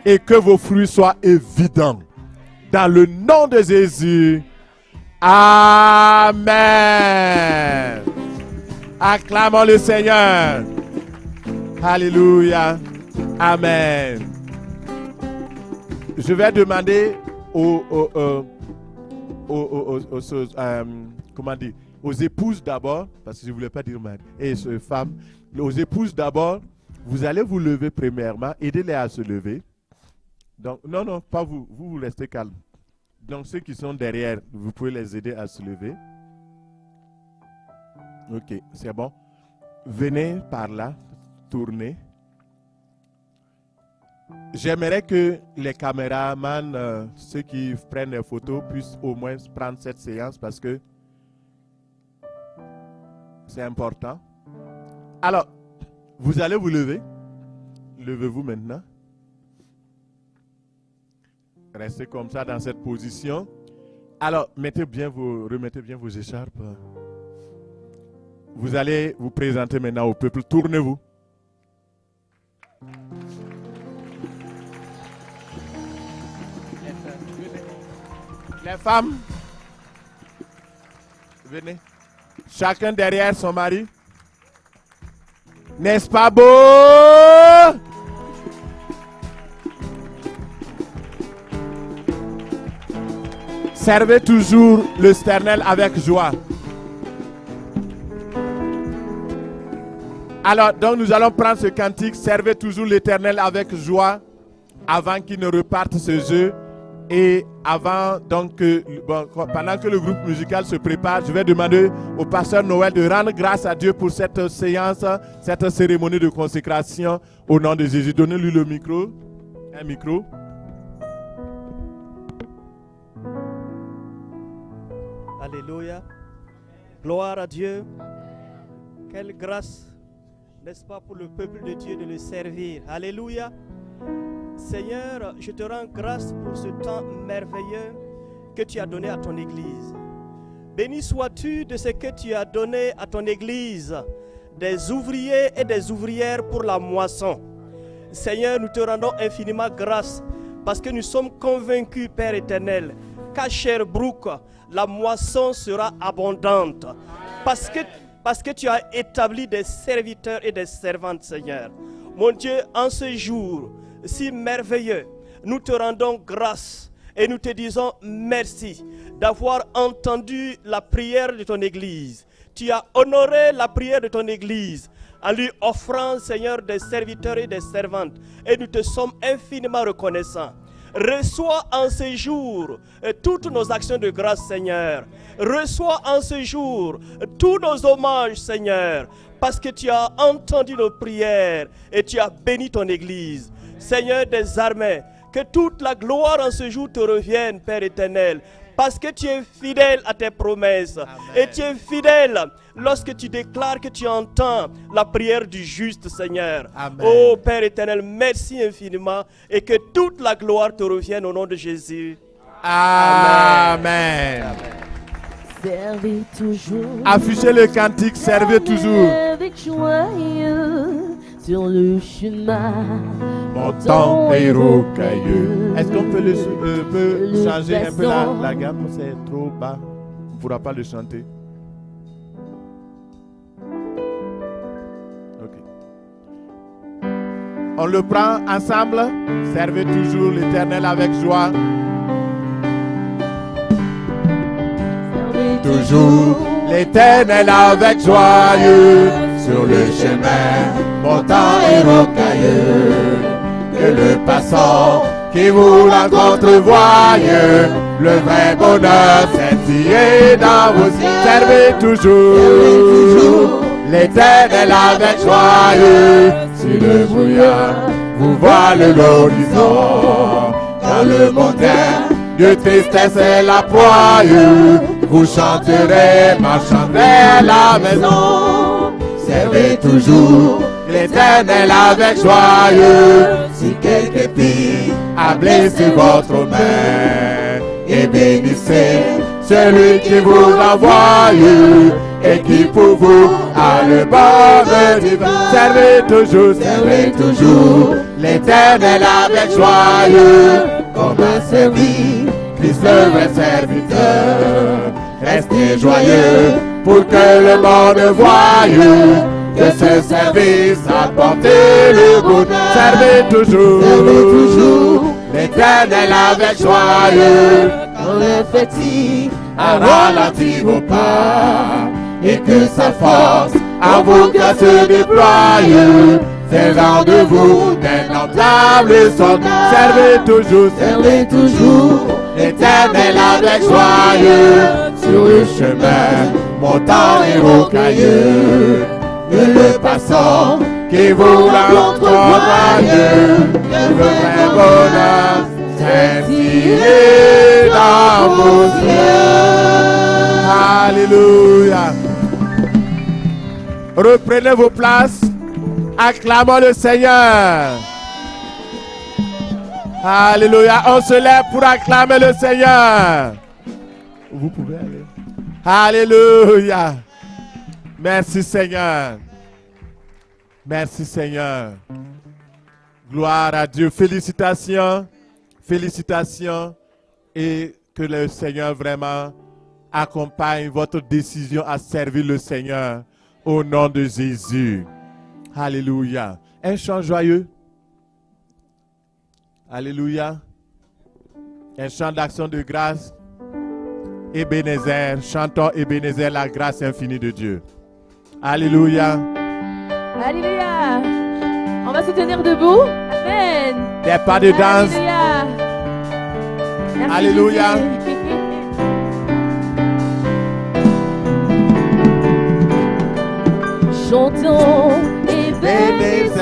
S1: Et que vos fruits soient évidents. Dans le nom de Jésus. Amen. Acclamons le Seigneur. Alléluia. Amen. Je vais demander aux épouses d'abord, parce que je ne voulais pas dire mari, et femmes, aux épouses d'abord, vous allez vous lever premièrement, aidez-les à se lever. Donc, non, pas vous, vous restez calme. Donc, ceux qui sont derrière, vous pouvez les aider à se lever. Ok, c'est bon. Venez par là, tournez. J'aimerais que les caméramans, ceux qui prennent les photos, puissent au moins prendre cette séance parce que c'est important. Alors, vous allez vous lever. Levez-vous maintenant. Restez comme ça dans cette position. Alors, remettez bien vos écharpes. Vous allez vous présenter maintenant au peuple. Tournez-vous. Les femmes, venez. Chacun derrière son mari. N'est-ce pas beau? Servez toujours le Sternel avec joie. Alors, donc nous allons prendre ce cantique. Servez toujours l'Éternel avec joie avant qu'il ne reparte ce jeu. Et avant, donc, pendant que le groupe musical se prépare, je vais demander au pasteur Noël de rendre grâce à Dieu pour cette séance, cette cérémonie de consécration au nom de Jésus. Donnez-lui le micro. Un micro.
S3: Alléluia. Gloire à Dieu. Quelle grâce, n'est-ce pas, pour le peuple de Dieu de le servir. Alléluia. Seigneur, je te rends grâce pour ce temps merveilleux que tu as donné à ton Église. Béni sois-tu de ce que tu as donné à ton Église, des ouvriers et des ouvrières pour la moisson. Seigneur, nous te rendons infiniment grâce parce que nous sommes convaincus, Père éternel, qu'à Sherbrooke, la moisson sera abondante. Parce que tu as établi des serviteurs et des servantes, Seigneur. Mon Dieu, en ce jour si merveilleux, nous te rendons grâce et nous te disons merci d'avoir entendu la prière de ton Église. Tu as honoré la prière de ton Église en lui offrant, Seigneur, des serviteurs et des servantes. Et nous te sommes infiniment reconnaissants. Reçois en ce jour toutes nos actions de grâce, Seigneur. Reçois en ce jour tous nos hommages, Seigneur, parce que tu as entendu nos prières et tu as béni ton Église. Seigneur des armées, Que toute la gloire en ce jour te revienne, Père éternel. Parce que tu es fidèle à tes promesses.
S1: Amen.
S3: Et tu es fidèle lorsque tu déclares que tu entends la prière du juste, Seigneur.
S1: Amen.
S3: Oh Père éternel, merci infiniment. Et que toute la gloire te revienne au nom de Jésus.
S1: Amen.
S4: Servez toujours.
S1: Affichez le cantique, servez toujours.
S4: Avec joyeux sur le chemin.
S1: Montant et rocailleux. Est-ce qu'on peut, peut changer un peu la gamme? C'est trop bas. On ne pourra pas le chanter. Ok. On le prend ensemble. Servez toujours l'Éternel avec joie. Toujours l'Éternel avec joyeux sur le chemin montant et rocailleux. Que le passant qui vous rencontre voyeux, le vrai bonheur scintiller dans vos yeux. Servez toujours l'Éternel avec joyeux. Si le brouillard vous voile l'horizon, dans le montagne de tristesse et la poigne, vous chanterez marchant vers la maison. Servez toujours l'Éternel avec joyeux. Si quelque épine a blessé votre main, et bénissez celui qui vous envoie et qui pour vous a le bonheur divin. Servez toujours l'Éternel avec joyeux, comme a servi Christ le vrai serviteur. Restez joyeux pour que le monde voie que ce service a porté le bonheur. Servez toujours l'Éternel avec joyeux. Quand le fatigue a ralenti vos pas et que sa force en vous cœur se déploie, faisant de vous d'innombrables soldats. Servez toujours l'Éternel avec joyeux sur le chemin montant et rocailleux. Que le passant qui vous rencontre joyeux, le vrai bonheur scintiller dans vos yeux. Alléluia. Reprenez vos places. Acclamons le Seigneur. Alléluia. On se lève pour acclamer le Seigneur. Vous pouvez aller. Alléluia. Merci Seigneur. Merci Seigneur. Gloire à Dieu. Félicitations. Félicitations. Et que le Seigneur vraiment accompagne votre décision à servir le Seigneur au nom de Jésus. Alléluia. Un chant joyeux. Alléluia. Un chant d'action de grâce. Ebenezer. Chantons Ebenezer, la grâce infinie de Dieu. Alléluia.
S4: Alléluia. On va se tenir debout. Amen.
S1: Des pas de danse.
S4: Alléluia. Merci
S1: Alléluia.
S4: Jésus. Chantons Ebenezer,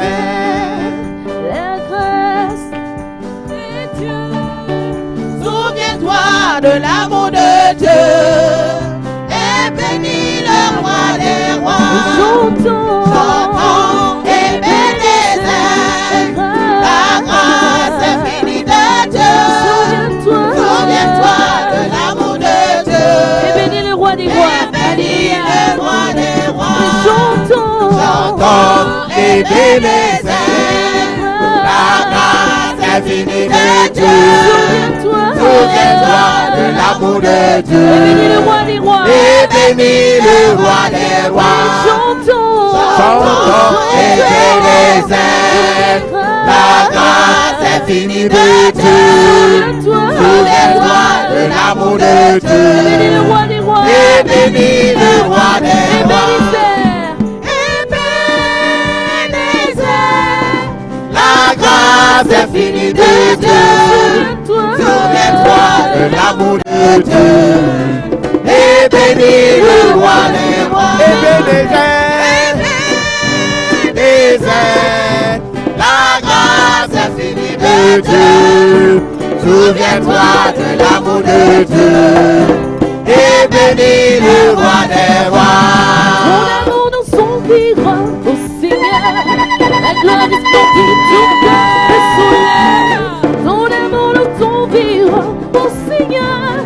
S4: la grâce de Dieu.
S2: Souviens-toi de l'amour de Dieu et bénis le roi des rois.
S4: Chantons
S2: Ebenezer, la grâce infinie de Dieu. Souviens-toi de l'amour de Dieu
S4: et bénis le roi des rois.
S2: et bénis le roi des rois.
S4: Chantons
S2: Ebenezer, la grâce infinie de Dieu. Souviens-toi de l'amour de Dieu
S4: et bénis le roi des rois.
S2: et bénis le roi des rois.
S4: Chantons
S2: Ebenezer, la grâce infinie de Dieu. Souviens-toi de l'amour de
S4: et bénis le
S2: Dieu
S4: roi des rois.
S2: et bénis le roi des rois. La grâce infinie de Dieu. Souviens-toi de l'amour de Dieu et bénis le roi des rois. Ebenezer, la grâce infinie de Dieu. Souviens-toi de l'amour de Dieu et bénis le roi des rois.
S4: Ton amour nous s'envira, ô Seigneur. La gloire resplendit tout comme le soleil. Ton amour nous s'envira, ô Seigneur.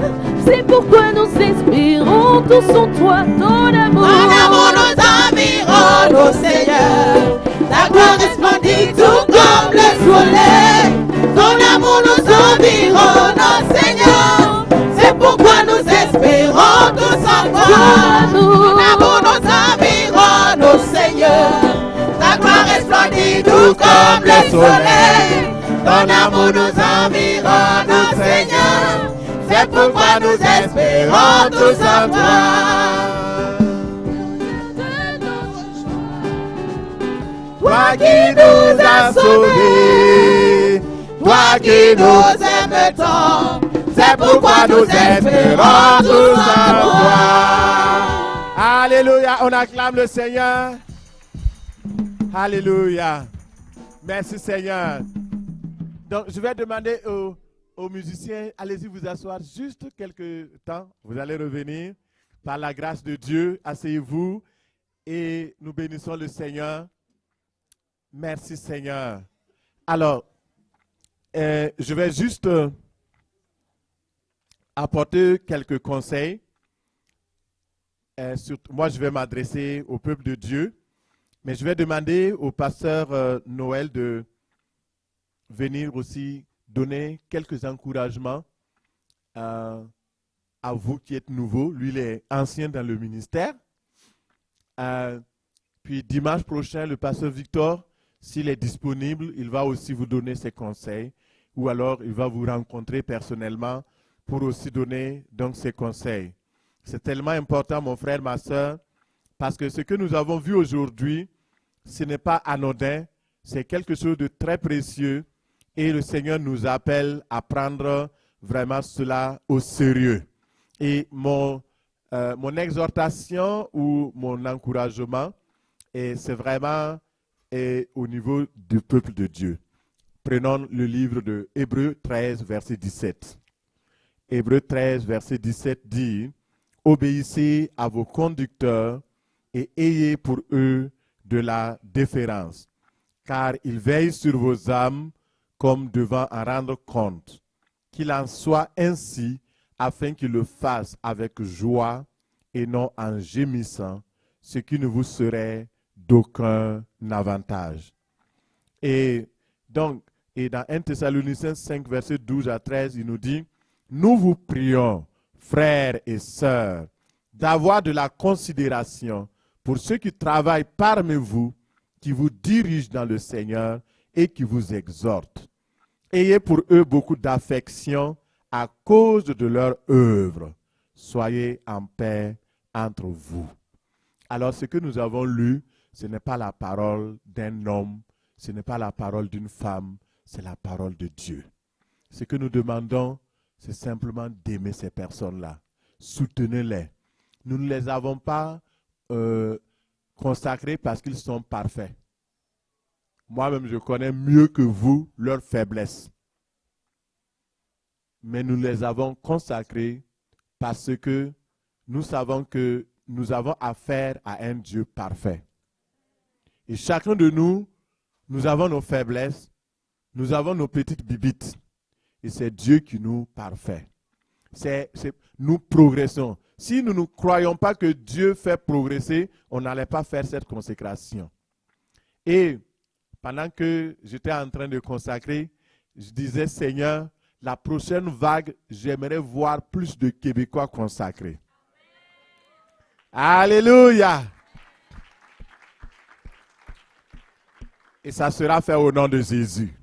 S4: C'est pourquoi nous espérons tous en toi. Ton amour
S2: nous environne, ô Seigneur. Ta gloire resplendit tout comme le soleil. Ton amour nous environne, ô Seigneur. C'est pourquoi nous espérons tous en toi. Ton amour nous environne, ô Seigneur. Ta gloire resplendit tout comme le soleil. Ton amour nous environne, ô Seigneur. C'est pourquoi nous espérons tous en toi. Toi qui nous as sauvés, toi qui nous aimes tant, c'est pourquoi nous espérons tous en toi.
S1: Alléluia, on acclame le Seigneur. Alléluia. Merci Seigneur. Donc je vais demander aux musiciens, allez-y vous asseoir juste quelques temps. Vous allez revenir par la grâce de Dieu. Asseyez-vous et nous bénissons le Seigneur. Merci Seigneur. Alors, je vais juste apporter quelques conseils. Moi, je vais m'adresser au peuple de Dieu, mais je vais demander au pasteur Noël de venir aussi donner quelques encouragements à vous qui êtes nouveaux. Lui, il est ancien dans le ministère. Puis dimanche prochain, le pasteur Victor, s'il est disponible, il va aussi vous donner ses conseils ou alors il va vous rencontrer personnellement pour aussi donner donc ses conseils. C'est tellement important, mon frère, ma soeur, parce que ce que nous avons vu aujourd'hui, ce n'est pas anodin, c'est quelque chose de très précieux et le Seigneur nous appelle à prendre vraiment cela au sérieux. Et mon exhortation ou mon encouragement, c'est vraiment au niveau du peuple de Dieu. Prenons le livre de Hébreux 13, verset 17. Hébreux 13, verset 17 dit « Obéissez à vos conducteurs et ayez pour eux de la déférence, car ils veillent sur vos âmes comme devant en rendre compte. Qu'il en soit ainsi, afin qu'ils le fassent avec joie et non en gémissant, ce qui ne vous serait d'aucun avantage. » Et donc, dans 1 Thessaloniciens 5, verset 12 à 13, il nous dit « Nous vous prions, frères et sœurs, d'avoir de la considération pour ceux qui travaillent parmi vous, qui vous dirigent dans le Seigneur et qui vous exhortent. Ayez pour eux beaucoup d'affection à cause de leur œuvre. Soyez en paix entre vous. » Alors, ce que nous avons lu, ce n'est pas la parole d'un homme, ce n'est pas la parole d'une femme, c'est la parole de Dieu. Ce que nous demandons, c'est simplement d'aimer ces personnes-là. Soutenez-les. Nous ne les avons pas consacrés parce qu'ils sont parfaits. Moi-même, je connais mieux que vous leurs faiblesses. Mais nous les avons consacrés parce que nous savons que nous avons affaire à un Dieu parfait. Et chacun de nous, nous avons nos faiblesses, nous avons nos petites bibites. Et c'est Dieu qui nous parfait. Nous progressons. Si nous ne croyons pas que Dieu fait progresser, on n'allait pas faire cette consécration. Et pendant que j'étais en train de consacrer, je disais, Seigneur, la prochaine vague, j'aimerais voir plus de Québécois consacrés. Alléluia! Et ça sera fait au nom de Jésus.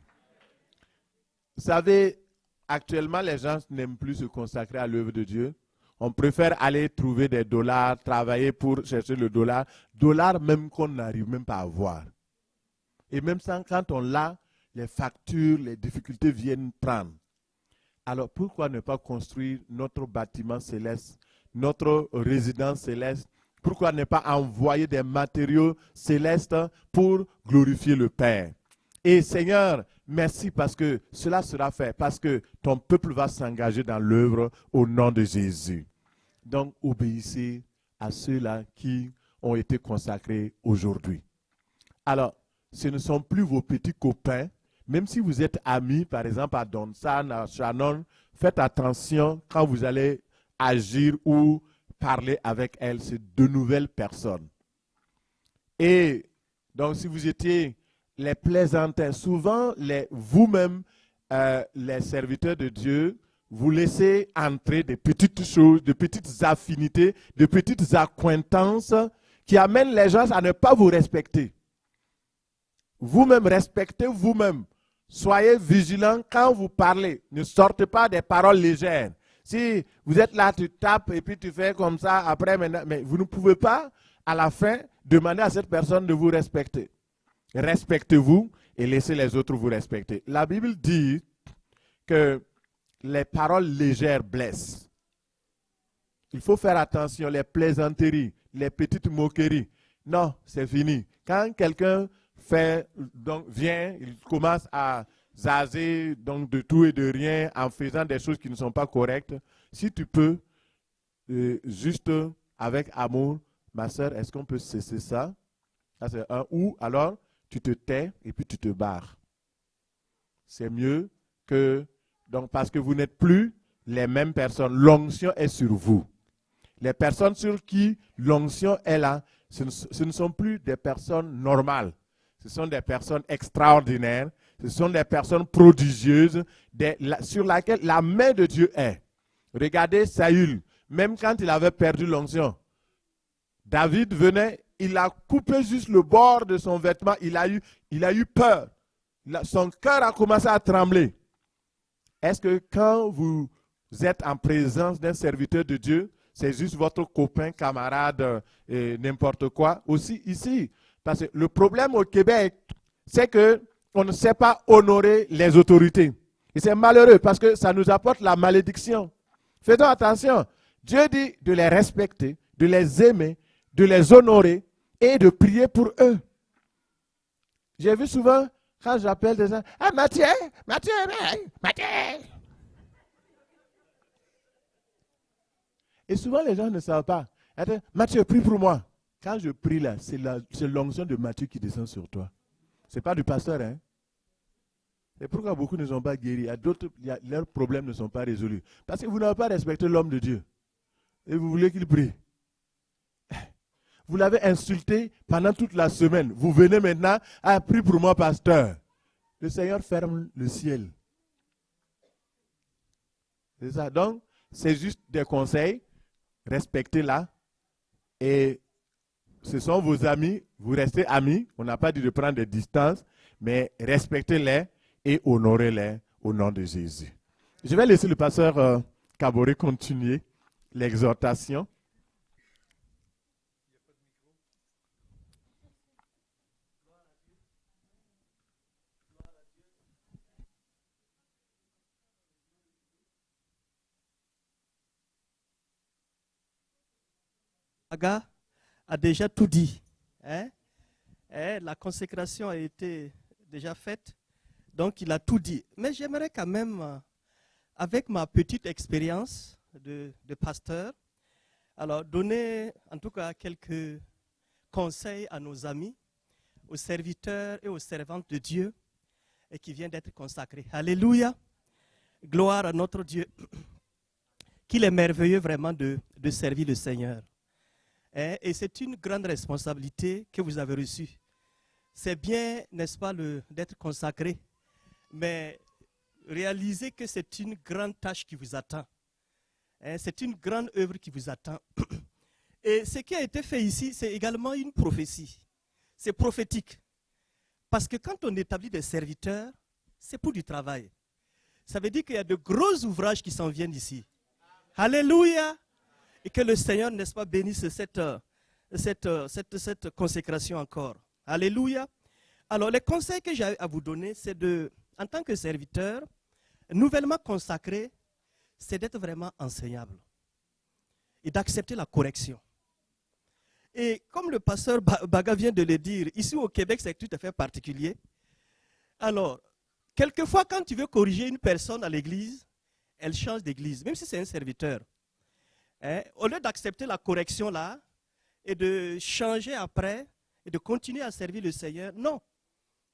S1: Vous savez, actuellement, les gens n'aiment plus se consacrer à l'œuvre de Dieu. On préfère aller trouver des dollars, travailler pour chercher le dollar. Dollar même qu'on n'arrive même pas à voir. Et même ça, quand on l'a, les factures, les difficultés viennent prendre. Alors pourquoi ne pas construire notre bâtiment céleste, notre résidence céleste? Pourquoi ne pas envoyer des matériaux célestes pour glorifier le Père? Et Seigneur, merci parce que cela sera fait, parce que ton peuple va s'engager dans l'œuvre au nom de Jésus. Donc, obéissez à ceux-là qui ont été consacrés aujourd'hui. Alors, ce ne sont plus vos petits copains. Même si vous êtes amis, par exemple à Donsan, à Shannon, faites attention quand vous allez agir ou parler avec elles. C'est de nouvelles personnes. Et donc, si vous étiez les plaisantins, souvent, vous-même, les serviteurs de Dieu, vous laissez entrer des petites choses, de petites affinités, de petites accointances qui amènent les gens à ne pas vous respecter. Vous-même, respectez vous-même. Soyez vigilants quand vous parlez. Ne sortez pas des paroles légères. Si vous êtes là, tu tapes et puis tu fais comme ça, après, mais vous ne pouvez pas, à la fin, demander à cette personne de vous respecter. Respectez-vous et laissez les autres vous respecter. La Bible dit que les paroles légères blessent. Il faut faire attention, les plaisanteries, les petites moqueries. Non, c'est fini. Quand quelqu'un vient, il commence à zazer donc de tout et de rien en faisant des choses qui ne sont pas correctes. Si tu peux, juste avec amour, ma soeur, est-ce qu'on peut cesser ça? Ça c'est un. Ou alors, tu te tais et puis tu te barres. C'est mieux que... Donc, parce que vous n'êtes plus les mêmes personnes. L'onction est sur vous. Les personnes sur qui l'onction est là, ce ne sont plus des personnes normales. Ce sont des personnes extraordinaires. Ce sont des personnes prodigieuses sur lesquelles la main de Dieu est. Regardez Saül, même quand il avait perdu l'onction, David venait, il a coupé juste le bord de son vêtement, il a eu peur. Son cœur a commencé à trembler. Est-ce que quand vous êtes en présence d'un serviteur de Dieu, c'est juste votre copain, camarade, n'importe quoi? Aussi ici, parce que le problème au Québec, c'est qu'on ne sait pas honorer les autorités. Et c'est malheureux parce que ça nous apporte la malédiction. Faisons attention. Dieu dit de les respecter, de les aimer, de les honorer et de prier pour eux. J'ai vu souvent, quand j'appelle des gens, « Ah, Mathieu! Et souvent, les gens ne savent pas. « Mathieu, prie pour moi. » Quand je prie là, c'est l'onction de Mathieu qui descend sur toi. Ce n'est pas du pasteur, hein. C'est pourquoi beaucoup ne sont pas guéris. Leurs problèmes ne sont pas résolus. Parce que vous n'avez pas respecté l'homme de Dieu. Et vous voulez qu'il prie. Vous l'avez insulté pendant toute la semaine. Vous venez maintenant, prie pour moi, pasteur. Le Seigneur ferme le ciel. C'est ça. Donc, c'est juste des conseils. Respectez-la. Et ce sont vos amis. Vous restez amis. On n'a pas dit de prendre des distances. Mais respectez-les et honorez-les au nom de Jésus. Je vais laisser le pasteur Kaboré continuer l'exhortation.
S3: Baga a déjà tout dit. La consécration a été déjà faite, donc il a tout dit. Mais j'aimerais quand même, avec ma petite expérience de pasteur, alors donner en tout cas quelques conseils à nos amis, aux serviteurs et aux servantes de Dieu et qui viennent d'être consacrés. Alléluia! Gloire à notre Dieu, qu'il est merveilleux vraiment de servir le Seigneur. Et c'est une grande responsabilité que vous avez reçue. C'est bien, n'est-ce pas, d'être consacré, mais réalisez que c'est une grande tâche qui vous attend. C'est une grande œuvre qui vous attend. Et ce qui a été fait ici, c'est également une prophétie. C'est prophétique. Parce que quand on établit des serviteurs, c'est pour du travail. Ça veut dire qu'il y a de gros ouvrages qui s'en viennent ici. Alléluia! Et que le Seigneur, n'est-ce pas, bénisse cette consécration encore. Alléluia. Alors, les conseils que j'ai à vous donner, c'est en tant que serviteur, nouvellement consacré, c'est d'être vraiment enseignable et d'accepter la correction. Et comme le pasteur Baga vient de le dire, ici au Québec, c'est tout à fait particulier. Alors, quelquefois, quand tu veux corriger une personne à l'église, elle change d'église, même si c'est un serviteur. Hein? Au lieu d'accepter la correction là, et de changer après, et de continuer à servir le Seigneur, non.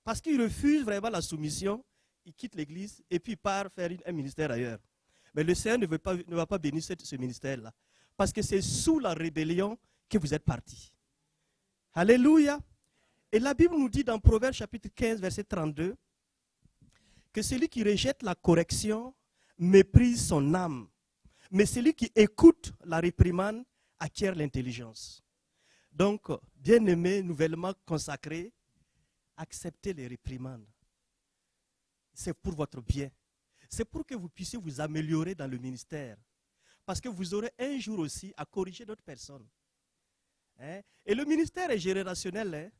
S3: Parce qu'il refuse vraiment la soumission, il quitte l'église, et puis il part faire un ministère ailleurs. Mais le Seigneur ne va pas bénir ce ministère-là. Parce que c'est sous la rébellion que vous êtes partis. Alléluia. Et la Bible nous dit dans Proverbes chapitre 15, verset 32, que celui qui rejette la correction méprise son âme. Mais celui qui écoute la réprimande acquiert l'intelligence. Donc, bien-aimés, nouvellement consacrés, acceptez les réprimandes. C'est pour votre bien. C'est pour que vous puissiez vous améliorer dans le ministère. Parce que vous aurez un jour aussi à corriger d'autres personnes. Hein? Et le ministère est générationnel. Hein?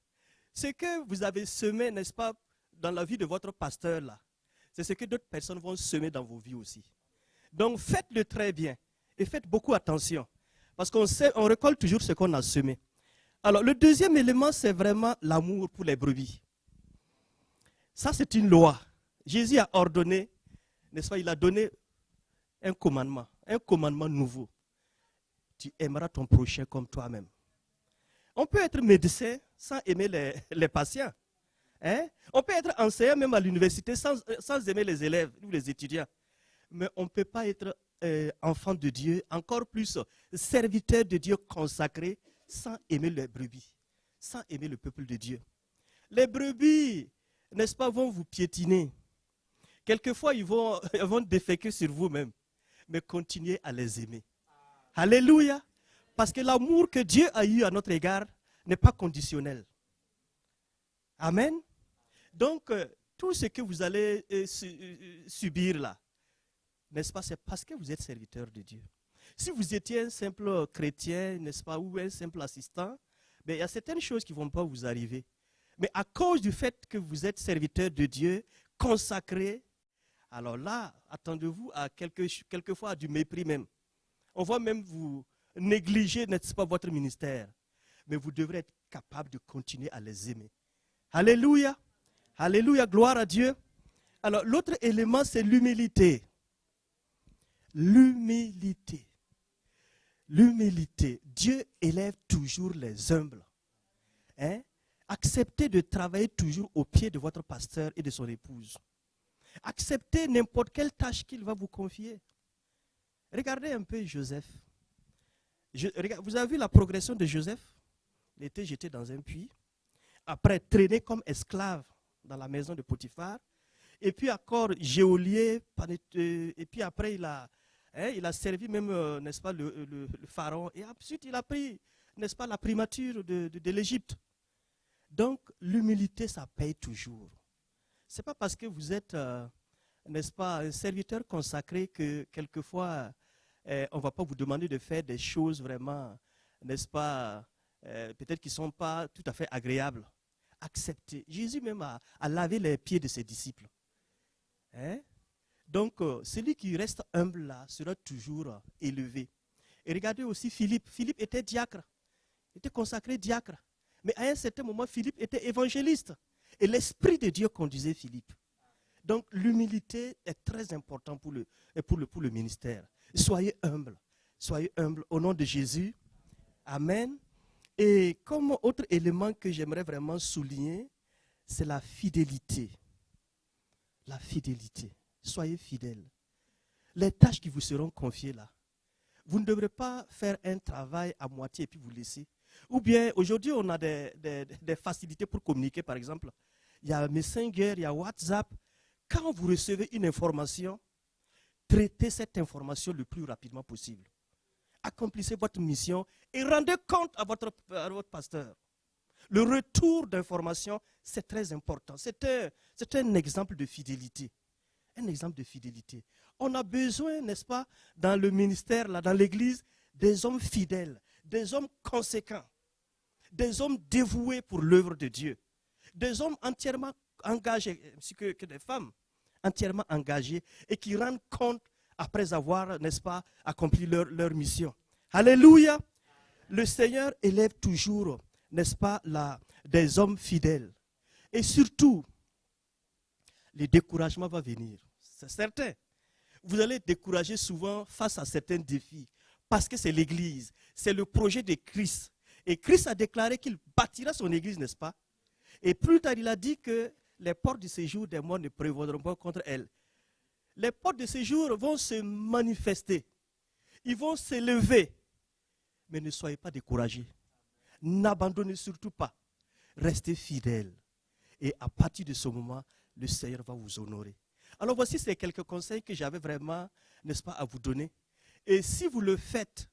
S3: Ce que vous avez semé, n'est-ce pas, dans la vie de votre pasteur là, c'est ce que d'autres personnes vont semer dans vos vies aussi. Donc faites-le très bien et faites beaucoup attention. Parce qu'on récolte toujours ce qu'on a semé. Alors le deuxième élément, c'est vraiment l'amour pour les brebis. Ça, c'est une loi. Jésus a ordonné, n'est-ce pas, il a donné un commandement nouveau. Tu aimeras ton prochain comme toi-même. On peut être médecin sans aimer les patients. Hein? On peut être enseignant même à l'université sans aimer les élèves ou les étudiants. Mais on ne peut pas être enfant de Dieu, encore plus serviteur de Dieu consacré, sans aimer les brebis, sans aimer le peuple de Dieu. Les brebis, n'est-ce pas, vont vous piétiner. Quelquefois, ils vont déféquer sur vous-même. Mais continuez à les aimer. Alléluia. Parce que l'amour que Dieu a eu à notre égard n'est pas conditionnel. Amen. Donc, tout ce que vous allez subir là, n'est-ce pas, c'est parce que vous êtes serviteur de Dieu. Si vous étiez un simple chrétien, n'est-ce pas, ou un simple assistant, ben, il y a certaines choses qui ne vont pas vous arriver. Mais à cause du fait que vous êtes serviteur de Dieu, consacré, alors là, attendez-vous à quelquefois à du mépris même. On va même vous négliger, n'est-ce pas, votre ministère. Mais vous devrez être capable de continuer à les aimer. Alléluia. Alléluia, gloire à Dieu. Alors, l'autre élément, c'est l'humilité. L'humilité. L'humilité. Dieu élève toujours les humbles. Hein? Acceptez de travailler toujours au pied de votre pasteur et de son épouse. Acceptez n'importe quelle tâche qu'il va vous confier. Regardez un peu Joseph. Vous avez vu la progression de Joseph? Il était jeté dans un puits. Après, traîné comme esclave dans la maison de Potiphar. Et puis encore geôlier. Et puis après, il a servi même, n'est-ce pas, le pharaon. Et ensuite, il a pris, n'est-ce pas, la primature de l'Égypte. Donc, l'humilité, ça paye toujours. Ce n'est pas parce que vous êtes, n'est-ce pas, un serviteur consacré que quelquefois, on ne va pas vous demander de faire des choses vraiment, n'est-ce pas, peut-être qui ne sont pas tout à fait agréables. Acceptez. Jésus même a lavé les pieds de ses disciples. Hein? Donc, celui qui reste humble là sera toujours élevé. Et regardez aussi Philippe. Philippe était diacre. Il était consacré diacre. Mais à un certain moment, Philippe était évangéliste. Et l'Esprit de Dieu conduisait Philippe. Donc, l'humilité est très importante pour le ministère. Soyez humbles. Soyez humbles au nom de Jésus. Amen. Et comme autre élément que j'aimerais vraiment souligner, c'est la fidélité. La fidélité. Soyez fidèles. Les tâches qui vous seront confiées là, vous ne devrez pas faire un travail à moitié et puis vous laisser. Ou bien, aujourd'hui, on a des facilités pour communiquer, par exemple. Il y a Messenger, il y a WhatsApp. Quand vous recevez une information, traitez cette information le plus rapidement possible. Accomplissez votre mission et rendez compte à votre pasteur. Le retour d'information, c'est très important. C'est un exemple de fidélité. Un exemple de fidélité. On a besoin, n'est-ce pas, dans le ministère, là, dans l'église, des hommes fidèles, des hommes conséquents, des hommes dévoués pour l'œuvre de Dieu, des hommes entièrement engagés, ainsi que des femmes entièrement engagées et qui rendent compte après avoir, n'est-ce pas, accompli leur mission. Alléluia! Le Seigneur élève toujours, n'est-ce pas, des hommes fidèles. Et surtout, le découragement va venir. C'est certain. Vous allez être découragé souvent face à certains défis. Parce que c'est l'Église. C'est le projet de Christ. Et Christ a déclaré qu'il bâtira son Église, n'est-ce pas? Et plus tard, il a dit que les portes du séjour des morts ne prévaudront pas contre elle. Les portes de séjour vont se manifester. Ils vont s'élever. Mais ne soyez pas découragés. N'abandonnez surtout pas. Restez fidèles. Et à partir de ce moment, le Seigneur va vous honorer. Alors voici ces quelques conseils que j'avais vraiment, n'est-ce pas, à vous donner. Et si vous le faites,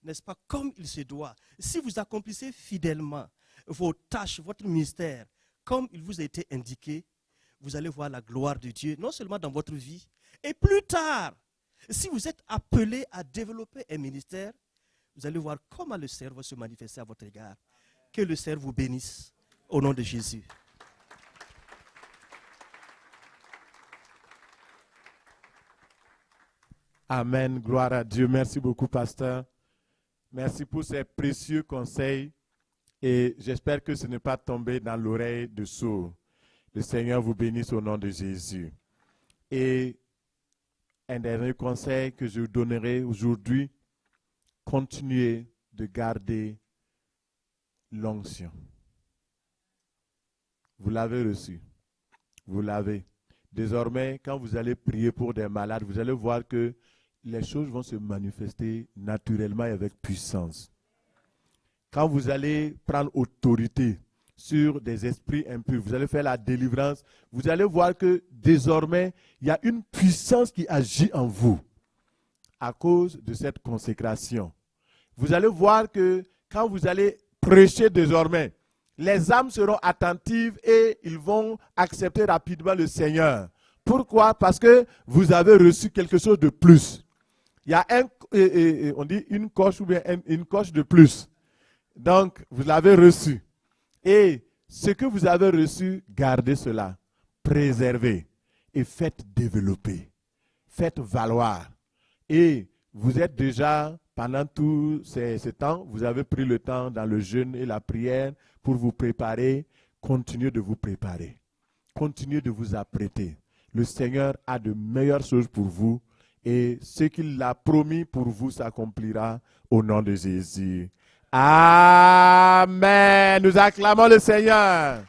S3: n'est-ce pas, comme il se doit, si vous accomplissez fidèlement vos tâches, votre ministère, comme il vous a été indiqué, vous allez voir la gloire de Dieu, non seulement dans votre vie, et plus tard, si vous êtes appelé à développer un ministère, vous allez voir comment le Seigneur va se manifester à votre égard. Que le Seigneur vous bénisse au nom de Jésus.
S1: Amen, gloire à Dieu. Merci beaucoup, pasteur. Merci pour ces précieux conseils et j'espère que ce n'est pas tombé dans l'oreille de sourds. Le Seigneur vous bénisse au nom de Jésus. Et un dernier conseil que je vous donnerai aujourd'hui, continuez de garder l'onction. Vous l'avez reçu. Vous l'avez. Désormais, quand vous allez prier pour des malades, vous allez voir que les choses vont se manifester naturellement et avec puissance. Quand vous allez prendre autorité sur des esprits impurs, vous allez faire la délivrance, vous allez voir que désormais, il y a une puissance qui agit en vous à cause de cette consécration. Vous allez voir que quand vous allez prêcher désormais, les âmes seront attentives et ils vont accepter rapidement le Seigneur. Pourquoi? Parce que vous avez reçu quelque chose de plus. Il y a on dit une coche ou bien une coche de plus. Donc, vous l'avez reçu. Et ce que vous avez reçu, gardez cela, préservez et faites développer. Faites valoir. Et vous êtes déjà, pendant tout ce temps, vous avez pris le temps dans le jeûne et la prière pour vous préparer. Continuez de vous préparer. Continuez de vous apprêter. Le Seigneur a de meilleures choses pour vous et ce qu'il a promis pour vous s'accomplira au nom de Jésus. Amen. Nous acclamons le Seigneur.